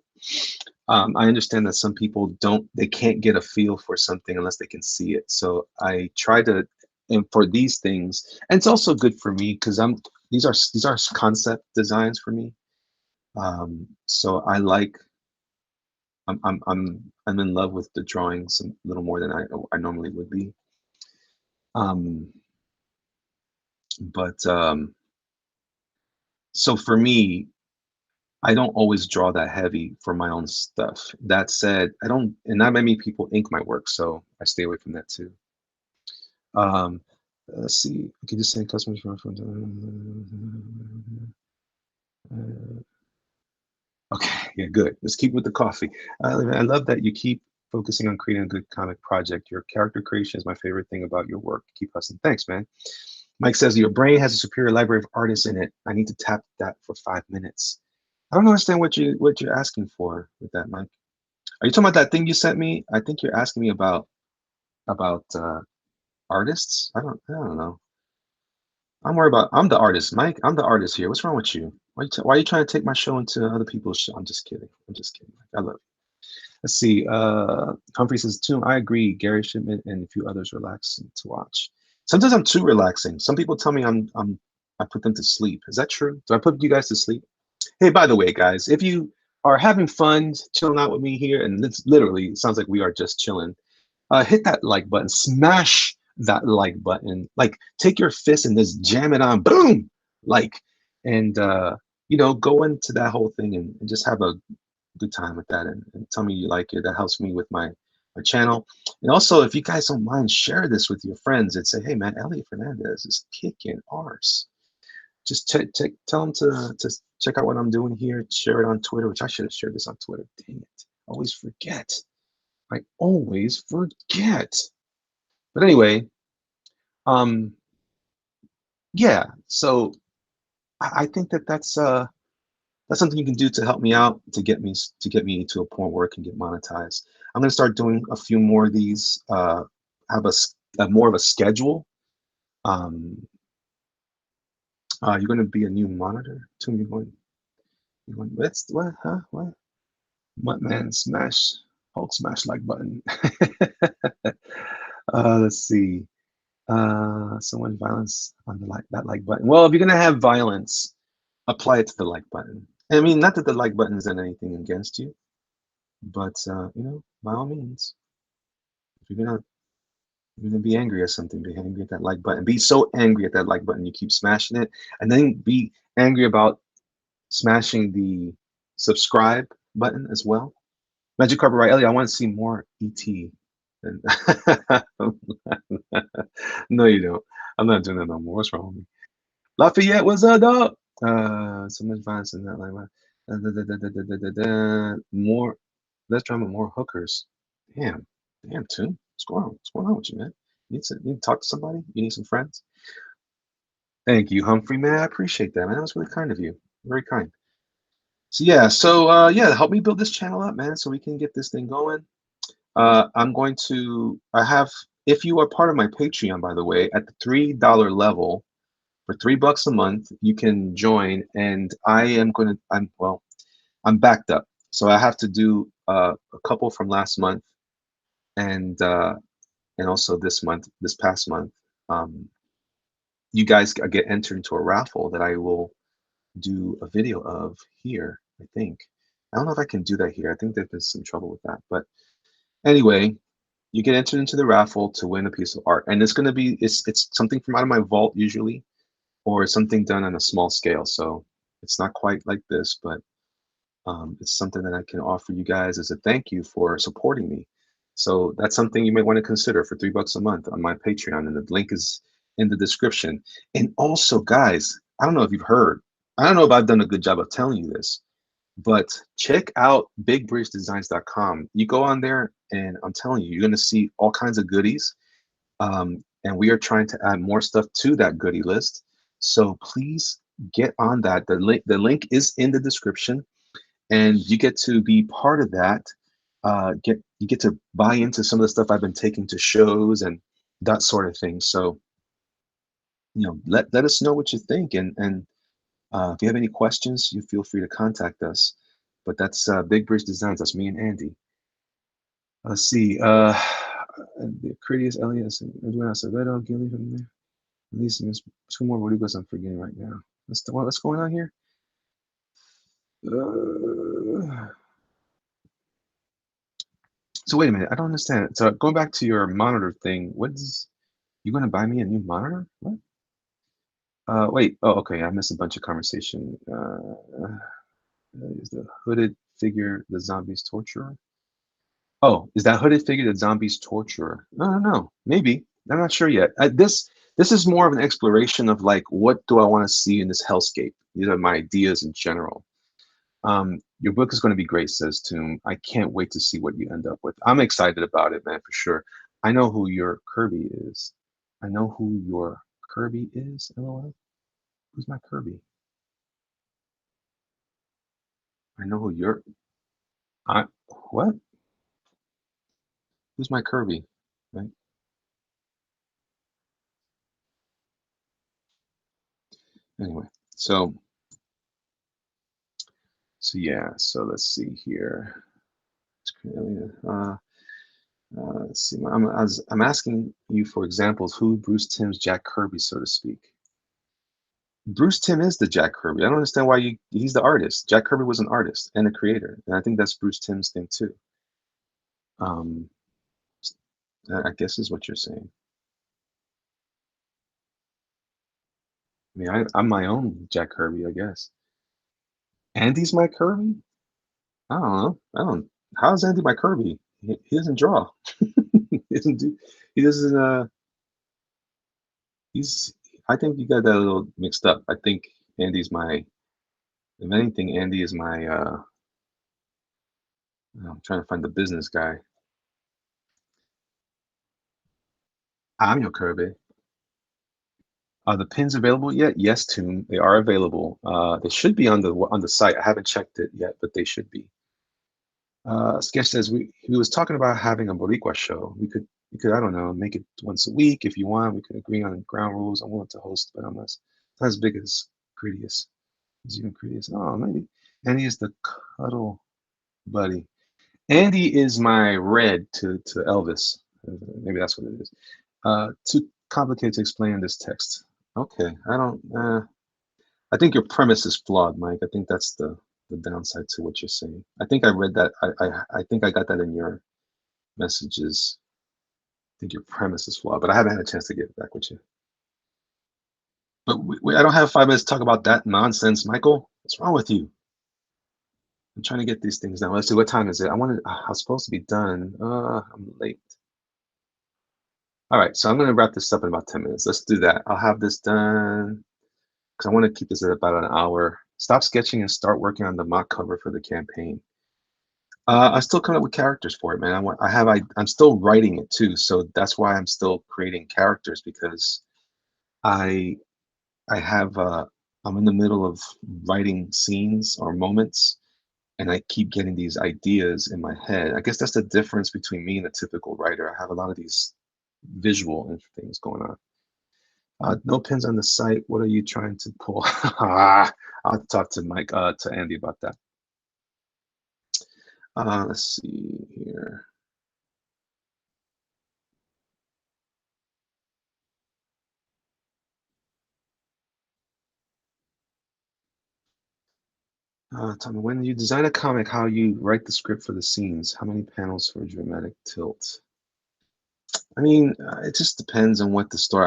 I understand that some people they can't get a feel for something unless they can see it. So I try to, and for these things, and it's also good for me because these are concept designs for me. So I like, I'm in love with the drawings a little more than I normally would be. But so for me, I don't always draw that heavy for my own stuff. That said, and not many people ink my work, so I stay away from that too. Let's see. I can just say customers from. Okay, yeah, good. Let's keep with the coffee. I love that you keep focusing on creating a good comic project. Your character creation is my favorite thing about your work. Keep hustling. Thanks, man. Mike says your brain has a superior library of artists in it. I need to tap that for 5 minutes. I don't understand what you're asking for with that, Mike. Are you talking about that thing you sent me? I think you're asking me about artists. I don't know. I'm the artist, Mike. I'm the artist here. What's wrong with you? Why are you trying to take my show into other people's show? I'm just kidding. I'm just kidding. I love you. Let's see. Humphrey says, too, I agree. Gary Shipman and a few others relaxing to watch. Sometimes I'm too relaxing. Some people tell me I put them to sleep. Is that true? Do I put you guys to sleep? Hey, by the way, guys, if you are having fun chilling out with me here, and it's literally it sounds like we are just chilling, hit that like button, smash that like button, like take your fist and just jam it on, boom, like, and go into that whole thing and just have a good time with that, and tell me you like it. That helps me with my channel. And also, if you guys don't mind, share this with your friends and say, hey man, Elliot Fernandez is kicking arse. Just tell them to check out what I'm doing here. Share it on Twitter, which I should have shared this on Twitter. Dang it, always forget. I always forget. But anyway, yeah. So I think that's something you can do to help me out to get me to a point where it can get monetized. I'm gonna start doing a few more of these. Have a more of a schedule. You're gonna be a new monitor to me. That's what? Huh? What man? Smash Hulk smash like button. Let's see. Someone violence on the that like button. Well, if you're gonna have violence, apply it to the like button. I mean, not that the like button is anything against you, but by all means, if you're gonna be angry at something, be angry at that like button. Be so angry at that like button, you keep smashing it, and then be angry about smashing the subscribe button as well. Magic Carpet, right, Elliot? I want to see more ET. No, you don't. I'm not doing that no more. What's wrong with me? Lafayette, what's up, dog? So much violence in that, like more. Let's try with more hookers. Damn, Tim. What's going on? What's going on with you, man? You need to talk to somebody. You need some friends. Thank you, Humphrey, man. I appreciate that, man. That was really kind of you. Very kind. So yeah, help me build this channel up, man, so we can get this thing going. If you are part of my Patreon, by the way, at the $3 level, for $3 a month, you can join, and I'm backed up. So I have to do a couple from last month and also this past month. You guys get entered into a raffle that I will do a video of here, I think. I don't know if I can do that here. I think there's been some trouble with that. But anyway, you get entered into the raffle to win a piece of art. And it's gonna be it's something from out of my vault usually, or something done on a small scale. So it's not quite like this, but it's something that I can offer you guys as a thank you for supporting me. So that's something you may want to consider for $3 a month on my Patreon, and the link is in the description. And also, guys, I don't know if you've heard, I don't know if I've done a good job of telling you this, But check out bigbridgedesigns.com. You go on there, and I'm telling you, you're going to see all kinds of goodies. And we are trying to add more stuff to that goodie list. So please get on that. The link is in the description, and you get to be part of that. You get to buy into some of the stuff I've been taking to shows and that sort of thing. So let us know what you think, and if you have any questions, you feel free to contact us. But that's Big Bridge Designs. That's me and Andy. Let's see. The Critias, Elias, Edwin Acevedo, Gilly from there. At least there's two more Rodriguez I'm forgetting right now. What's going on here? So wait a minute. I don't understand. So going back to your monitor thing, you going to buy me a new monitor? What? Wait. Oh, okay. I missed a bunch of conversation. Is the hooded figure the zombie's torturer? Oh, is that hooded figure the zombie's torturer? I don't know. Maybe. I'm not sure yet. This is more of an exploration of like, what do I want to see in this hellscape? These are my ideas in general. Your book is going to be great, says Toom. I can't wait to see what you end up with. I'm excited about it, man, for sure. I know who your Kirby is. I know who your Kirby is. LOL. Who's my Kirby? I know who your. What? Who's my Kirby? Right. Anyway, so yeah. So let's see here. Let's see. I'm asking you for examples. Who Bruce Timm's Jack Kirby, so to speak. Bruce Timm is the Jack Kirby. I don't understand why he's the artist. Jack Kirby was an artist and a creator, and I think that's Bruce Timm's thing too. Um, I guess is what you're saying. I mean, I'm my own Jack Kirby, I guess. Andy's my Kirby? I don't know. How's Andy my Kirby? He doesn't draw. He doesn't do. He doesn't. He's. I think you got that a little mixed up. I think Andy's my. If anything, Andy is my. I'm trying to find the business guy. I'm your Kirby. Are the pins available yet? Yes, Toon, they are available. They should be on the site. I haven't checked it yet, but they should be. Sketch says he was talking about having a Boricua show. We could I don't know, make it once a week if you want. We could agree on ground rules. I'm willing to host, but I'm not as big as Critias. Is even Critias? Oh, maybe. Andy is the cuddle buddy. Andy is my red to Elvis. Maybe that's what it is. Too complicated to explain in this text. Okay, I don't. I think your premise is flawed, Mike. I think that's the downside to what you're saying. I think I read that. I think I got that in your messages. I think your premise is flawed, but I haven't had a chance to get back with you. But I don't have 5 minutes to talk about that nonsense, Michael. What's wrong with you? I'm trying to get these things done. Let's see, what time is it? I was supposed to be done. I'm late. All right, so I'm going to wrap this up in about 10 minutes. Let's do that. I'll have this done because I want to keep this at about an hour. Stop sketching and start working on the mock cover for the campaign. I'm still coming up with characters for it, man. I'm still writing it too, so that's why I'm still creating characters, because I I have I'm in the middle of writing scenes or moments, and I keep getting these ideas in my head. I guess that's the difference between me and a typical writer. I have a lot of these visual things going on. No pins on the site. What are you trying to pull? I'll talk to Andy about that. Let's see here. Tell me, when you design a comic, how you write the script for the scenes? How many panels for dramatic tilt? I mean, it just depends on what the story.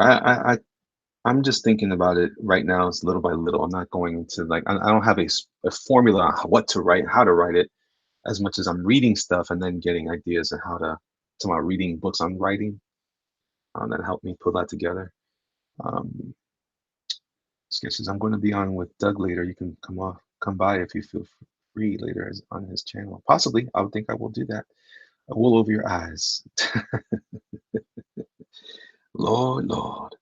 I'm just thinking about it right now. It's little by little. I'm not going into like I don't have a formula on what to write, how to write it, as much as I'm reading stuff and then getting ideas on how to my reading books I'm writing that help me put that together. Um, Sketches. I'm going to be on with Doug later. You can come by if you feel free later on his channel. Possibly, I would think I will do that. A wool over your eyes. Lord, Lord.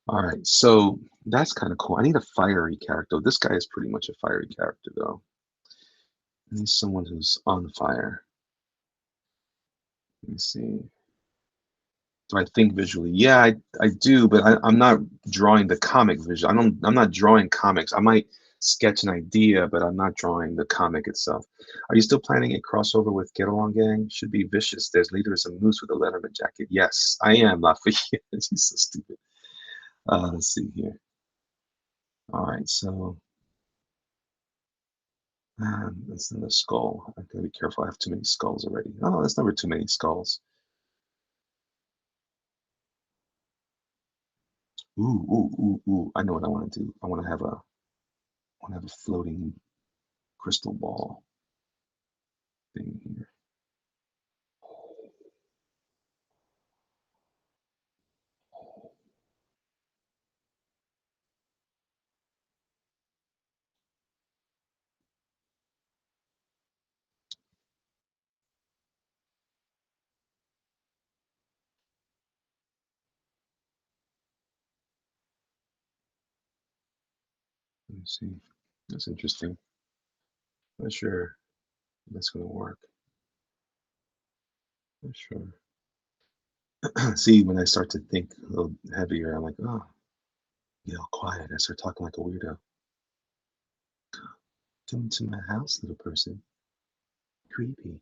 All right, so that's kind of cool. I need a fiery character. This guy is pretty much a fiery character, though. I need someone who's on fire. Let me see. Do I think visually? Yeah, I do, but I'm not drawing the comic visual. I'm not drawing comics. I might sketch an idea, but I'm not drawing the comic itself. Are you still planning a crossover with Get Along Gang? Should be vicious. There's leader is a moose with a Letterman jacket. Yes, I am, Lafayette. He's so stupid. Let's see here. All right, so that's another skull. I gotta be careful. I have too many skulls already. Oh, that's never too many skulls. Ooh, ooh, ooh, ooh. I know what I want to do. I want to have a floating crystal ball thing here. Let me see. That's interesting. Not sure that's gonna work. Not sure. See, when I start to think a little heavier, I'm like, oh, get all quiet. I start talking like a weirdo. Come to my house, little person. Creepy.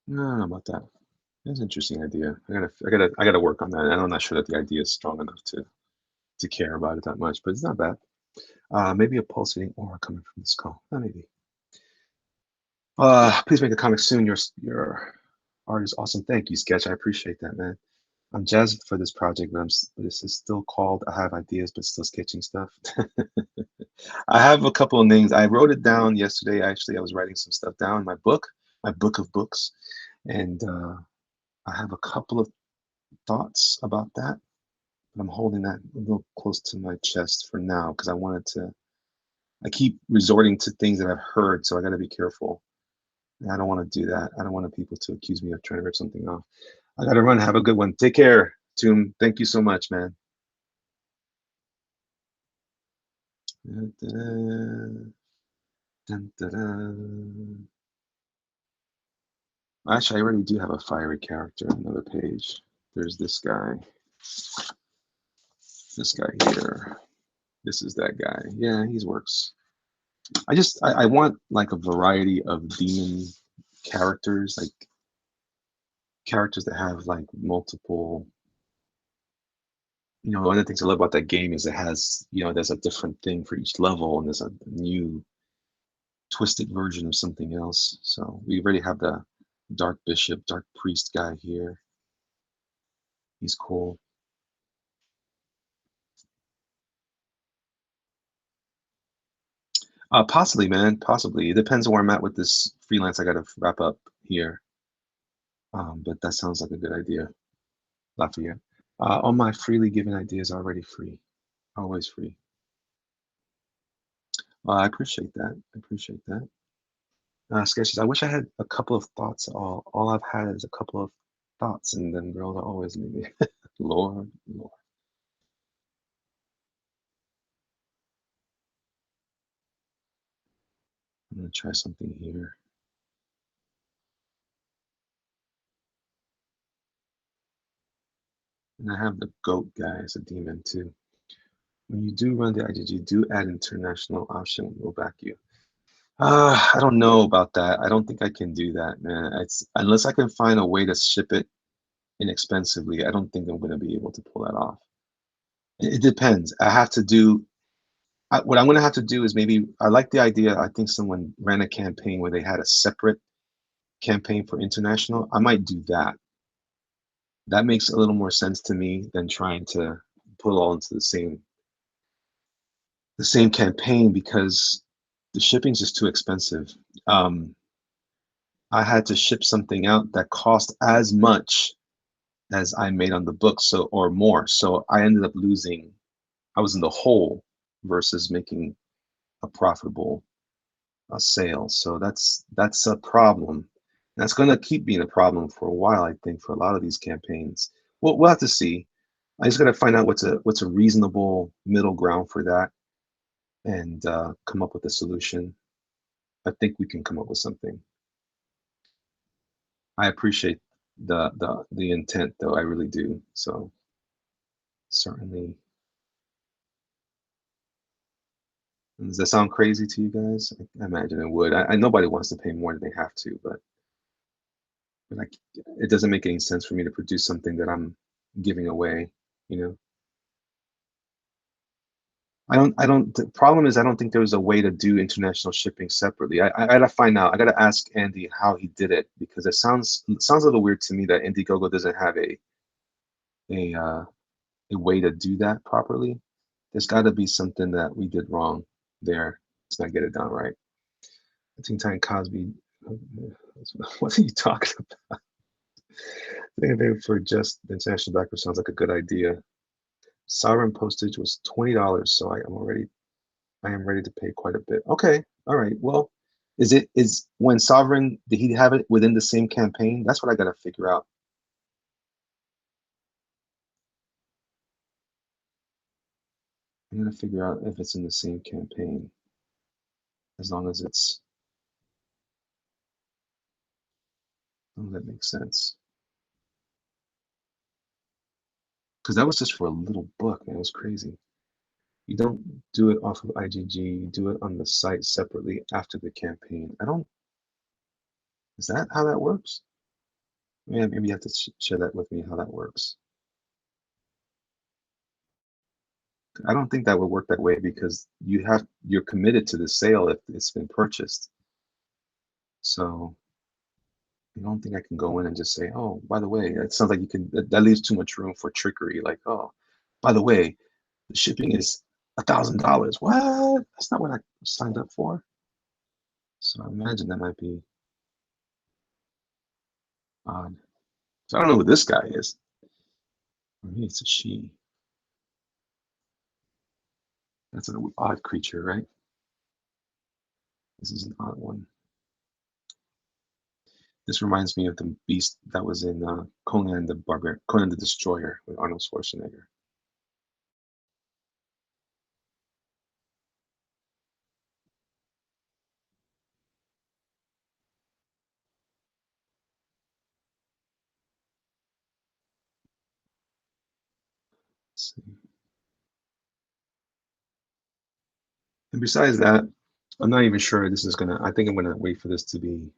No, I don't know about that. That's an interesting idea. I gotta work on that. And I'm not sure that the idea is strong enough to care about it that much, but it's not bad. Maybe a pulsating aura coming from the skull. Maybe. Please make a comic soon. Your art is awesome. Thank you, Sketch. I appreciate that, man. I'm jazzed for this project, but this is still called I have ideas, but still sketching stuff. I have a couple of names. I wrote it down yesterday. Actually, I was writing some stuff down in my book of books, and I have a couple of thoughts about that. But I'm holding that a little close to my chest for now because I wanted to. I keep resorting to things that I've heard, so I got to be careful. And I don't want to do that. I don't want people to accuse me of trying to rip something off. I got to run. Have a good one. Take care, Toom. Thank you so much, man. Dun, dun, dun, dun, dun. Actually, I already do have a fiery character on another page. There's this guy. This guy here. This is that guy. Yeah, he works. I want like a variety of demon characters, like characters that have like multiple. One of the things I love about that game is it has, there's a different thing for each level, and there's a new twisted version of something else. So we already have the Dark Bishop, Dark Priest guy here. He's cool. Possibly, man. Possibly. It depends on where I'm at with this freelance. I got to wrap up here. But that sounds like a good idea, Lafayette. All my freely given ideas are already free. Always free. I appreciate that. I appreciate that. Sketches. I wish I had a couple of thoughts. All I've had is a couple of thoughts, and then girls are always maybe. Lord, Lord. I'm gonna try something here. And I have the goat guy as a demon too. When you do run the IGG, do add international option. We'll back you. I don't know about that. I don't think I can do that, man. It's unless I can find a way to ship it inexpensively. I don't think I'm going to be able to pull that off. It depends. I have to do what I'm going to have to do is maybe I like the idea. I think someone ran a campaign where they had a separate campaign for international. I might do that. That makes a little more sense to me than trying to pull all into the same. the same campaign because the shipping's just too expensive. Um, I had to ship something out that cost as much as I made on the book, so or more. So I ended up losing. I was in the hole versus making a profitable sale. So that's a problem. That's going to keep being a problem for a while, I think, for a lot of these campaigns. We'll have to see. I just got to find out what's a reasonable middle ground for that, and come up with a solution. I think we can come up with something. I appreciate the intent, though. I really do. So certainly. Does that sound crazy to you guys? I imagine it would. I nobody wants to pay more than they have to, but like it doesn't make any sense for me to produce something that I'm giving away. You know, I don't. The problem is I don't think there's a way to do international shipping separately. I gotta find out. I gotta ask Andy how he did it because it sounds a little weird to me that Indiegogo doesn't have a uh, a way to do that properly. There's got to be something that we did wrong there to not get it done right. I think Ty and Cosby. What are you talking about? Thinking for just the international backer sounds like a good idea. Sovereign postage was $20, so I am ready to pay quite a bit. Okay, all right. Well, is when Sovereign, did he have it within the same campaign? That's what I gotta figure out. I'm gonna figure out if it's in the same campaign, as long as that makes sense. Because that was just for a little book, man. It was crazy. You don't do it off of IGG, you do it on the site separately after the campaign. I don't, is that how that works? Yeah, maybe you have to share that with me how that works. I don't think that would work that way because you're committed to the sale if it's been purchased. So I don't think I can go in and just say, oh, by the way, it sounds like you can, that leaves too much room for trickery. Like, oh, by the way, the shipping is $1,000. What? That's not what I signed up for. So I imagine that might be odd. So I don't know who this guy is. For me, it's a she. That's an odd creature, right? This is an odd one. This reminds me of the beast that was in Conan the Destroyer with Arnold Schwarzenegger. Let's see. And besides that, I'm not even sure this is gonna. I think I'm gonna wait for this to be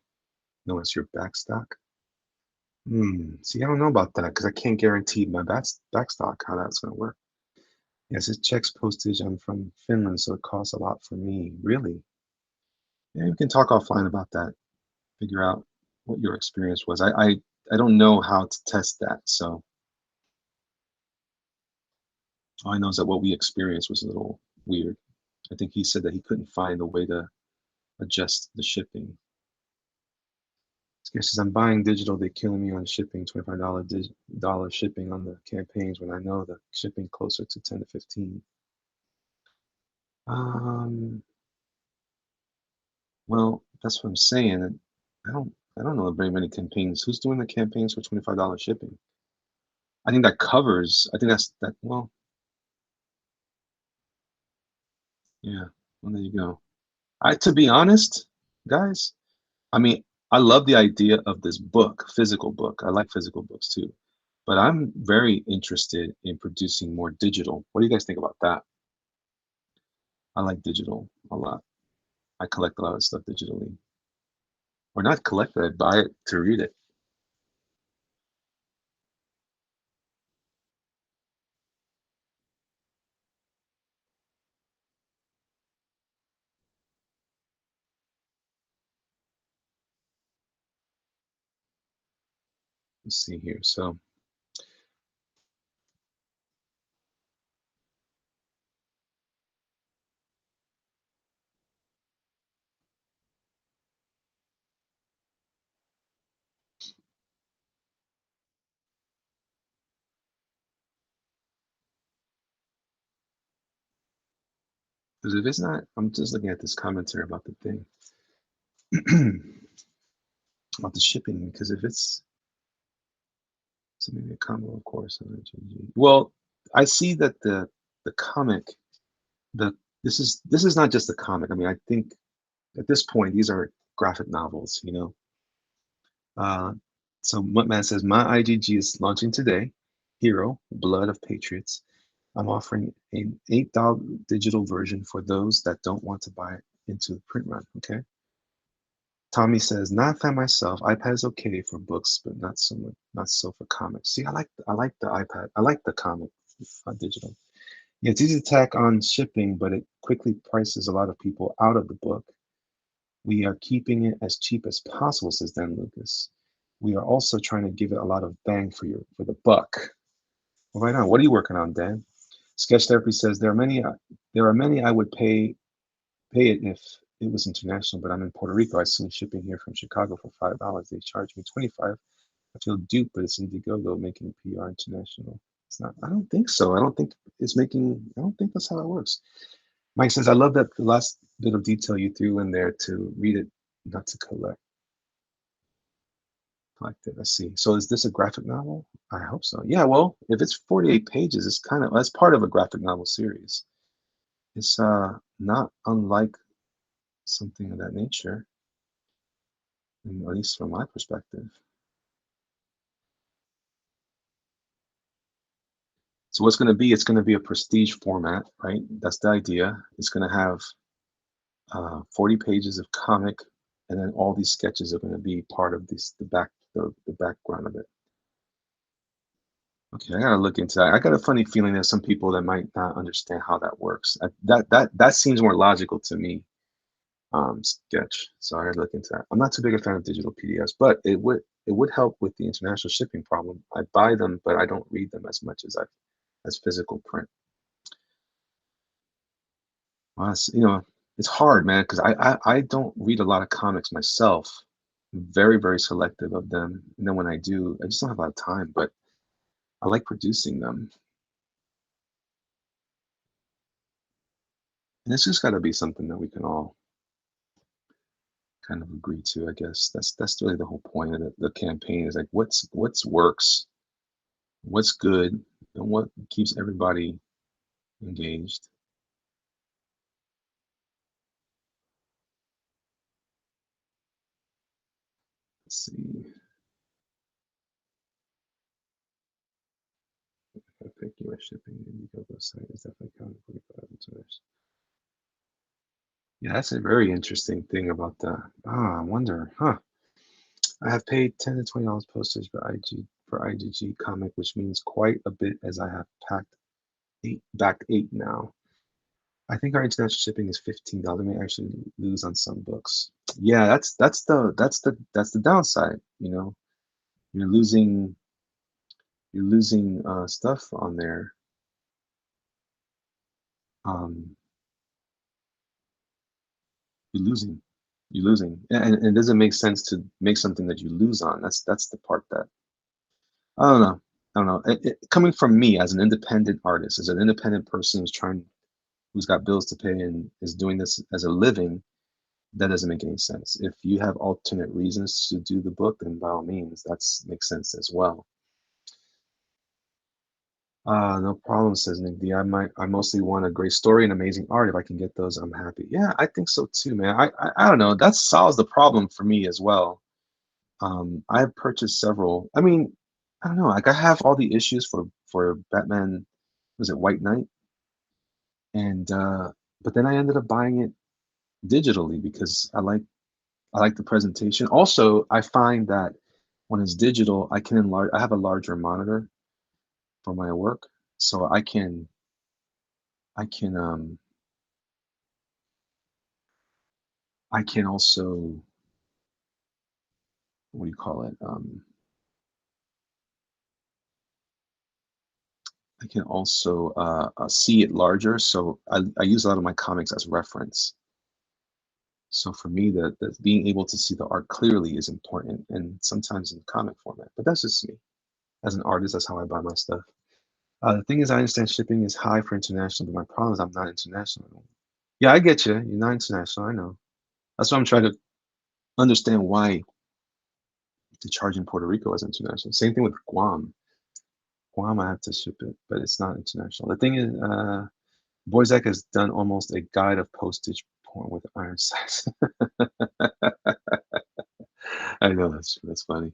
known as your backstock. See, I don't know about that because I can't guarantee my backstock how that's gonna work. Yes, it checks postage. I'm from Finland, so it costs a lot for me. Really? Yeah, we can talk offline about that. Figure out what your experience was. I don't know how to test that, so all I know is that what we experienced was a little weird. I think he said that he couldn't find a way to adjust the shipping. This says I'm buying digital, they're killing me on shipping, $25 shipping on the campaigns when I know the shipping closer to 10 to 15. Um, well, that's what I'm saying. I don't know of very many campaigns. Who's doing the campaigns for $25 shipping? I think that covers, I think that's that, well, yeah, well, there you go. To be honest, guys, I mean, I love the idea of this book, physical book. I like physical books too, but I'm very interested in producing more digital. What do you guys think about that? I like digital a lot. I collect a lot of stuff digitally. Or not collect it, I buy it to read it. Let's see here. So Because if it's not, I'm just looking at this commentary about the thing, about the shipping. Because if it's, so maybe a combo, of course. Well, I see that the comic, the this is not just a comic. I mean, I think at this point these are graphic novels. Uh, so Muttman says my IGG is launching today. Hero, Blood of Patriots. I'm offering an $8 digital version for those that don't want to buy it into the print run. Okay. Tommy says, not a fan myself. iPad is okay for books, but not so much, not so for comics. See, I like the iPad. I like the comic digital. Yeah, it's easy to tack on shipping, but it quickly prices a lot of people out of the book. We are keeping it as cheap as possible, says Dan Lucas. We are also trying to give it a lot of bang for the buck. Well, right on. What are you working on, Dan? Sketch Therapy says there are many I would pay it if it was international, but I'm in Puerto Rico. I seen shipping here from Chicago for $5. They charge me 25. I feel duped, but it's Indiegogo making PR international. It's not. I don't think so. I don't think it's making. I don't think that's how it works. Mike says, I love that the last bit of detail you threw in there to read it, not to collect. Collect it. Let's see. So is this a graphic novel? I hope so. Yeah. Well, if it's 48 pages, it's kind of that's part of a graphic novel series. It's not unlike something of that nature, at least from my perspective. So what's going to be? It's going to be a prestige format, right? That's the idea. It's going to have 40 pages of comic, and then all these sketches are going to be part of the background of it. Okay, I gotta look into that. I got a funny feeling there's some people that might not understand how that works. That seems more logical to me. Sketch. So I gotta look into that. I'm not too big a fan of digital PDFs, but it would help with the international shipping problem. I buy them, but I don't read them as much as physical print. It's hard, man, because I don't read a lot of comics myself. Very, very selective of them. And then when I do, I just don't have a lot of time, but I like producing them. And it's just got to be something that we can all kind of agree to, I guess. That's really the whole point of the campaign is like what's works, what's good, and what keeps everybody engaged. Let's see. I pick US shipping and Indiegogo site is definitely counting 45 Yeah, that's a very interesting thing about the. I wonder, huh? I have paid $10 to $20 postage for IGG comic, which means quite a bit as I have backed eight now. I think our international shipping is $15. We may actually lose on some books. Yeah, that's the downside. You're losing stuff on there. Um, you're losing. You're losing, and it doesn't make sense to make something that you lose on. That's the part that I don't know. I don't know. Coming from me as an independent artist, as an independent person who's got bills to pay and is doing this as a living, that doesn't make any sense. If you have alternate reasons to do the book, then by all means, that makes sense as well. No problem, says Nick D. I mostly want a great story and amazing art. If I can get those, I'm happy. Yeah, I think so too, man. I don't know. That solves the problem for me as well. I've purchased several. I mean, I don't know. Like I have all the issues for Batman. Was it White Knight? And but then I ended up buying it digitally because I like the presentation. Also, I find that when it's digital, I can enlarge. I have a larger monitor for my work, so I can I can also, what do you call it? I can also see it larger. So I use a lot of my comics as reference. So for me, the being able to see the art clearly is important, and sometimes in comic format. But that's just me. As an artist, that's how I buy my stuff. The thing is, I understand shipping is high for international, but my problem is I'm not international. Yeah, I get you. You're not international. I know. That's why I'm trying to understand why the charge in Puerto Rico is international. Same thing with Guam. Guam, I have to ship it, but it's not international. The thing is, Boyzak has done almost a guide of postage porn with iron sights. I know that's funny.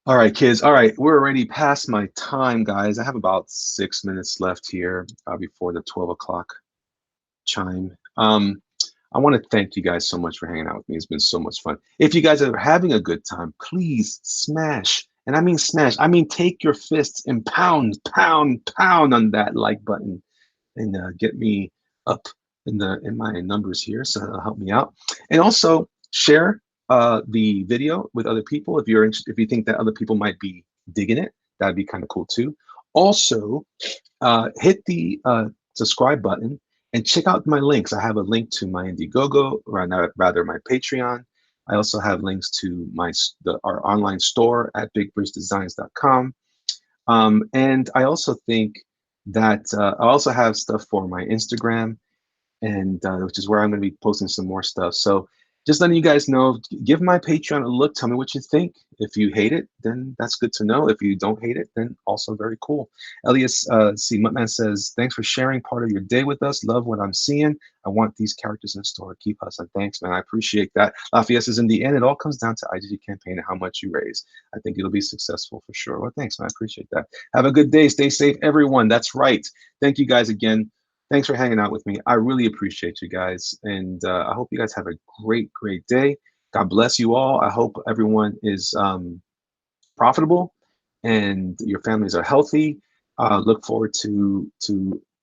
All right, kids. All right, we're already past my time, guys. I have about 6 minutes left here before the 12 o'clock chime. I want to thank you guys so much for hanging out with me. It's been so much fun. If you guys are having a good time, please smash, and I mean smash, I mean take your fists and pound, pound, pound on that like button and get me up in my numbers here. So that'll help me out. And also share the video with other people if you're if you think that other people might be digging it. That'd be kind of cool too. Also, hit the subscribe button and check out my links. I have a link to my Indiegogo, or rather my Patreon. I also have links to our online store at bigbridgedesigns.com. And I also think that I also have stuff for my Instagram, and which is where I'm going to be posting some more stuff. So just letting you guys know, give my Patreon a look. Tell me what you think. If you hate it, then that's good to know. If you don't hate it, then also very cool. Elias C. Muttman says, thanks for sharing part of your day with us. Love what I'm seeing. I want these characters in the store. Keep hustling. Thanks, man. I appreciate that. Lafayette says, in the end, it all comes down to IGG campaign and how much you raise. I think it'll be successful for sure. Well, thanks, man. I appreciate that. Have a good day. Stay safe, everyone. That's right. Thank you guys again. Thanks for hanging out with me. I really appreciate you guys. And I hope you guys have a great, great day. God bless you all. I hope everyone is profitable and your families are healthy. Look forward to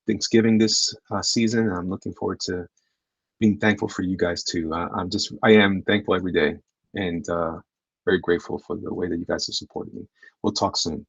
Thanksgiving this season. I'm looking forward to being thankful for you guys too. I am thankful every day and very grateful for the way that you guys have supported me. We'll talk soon.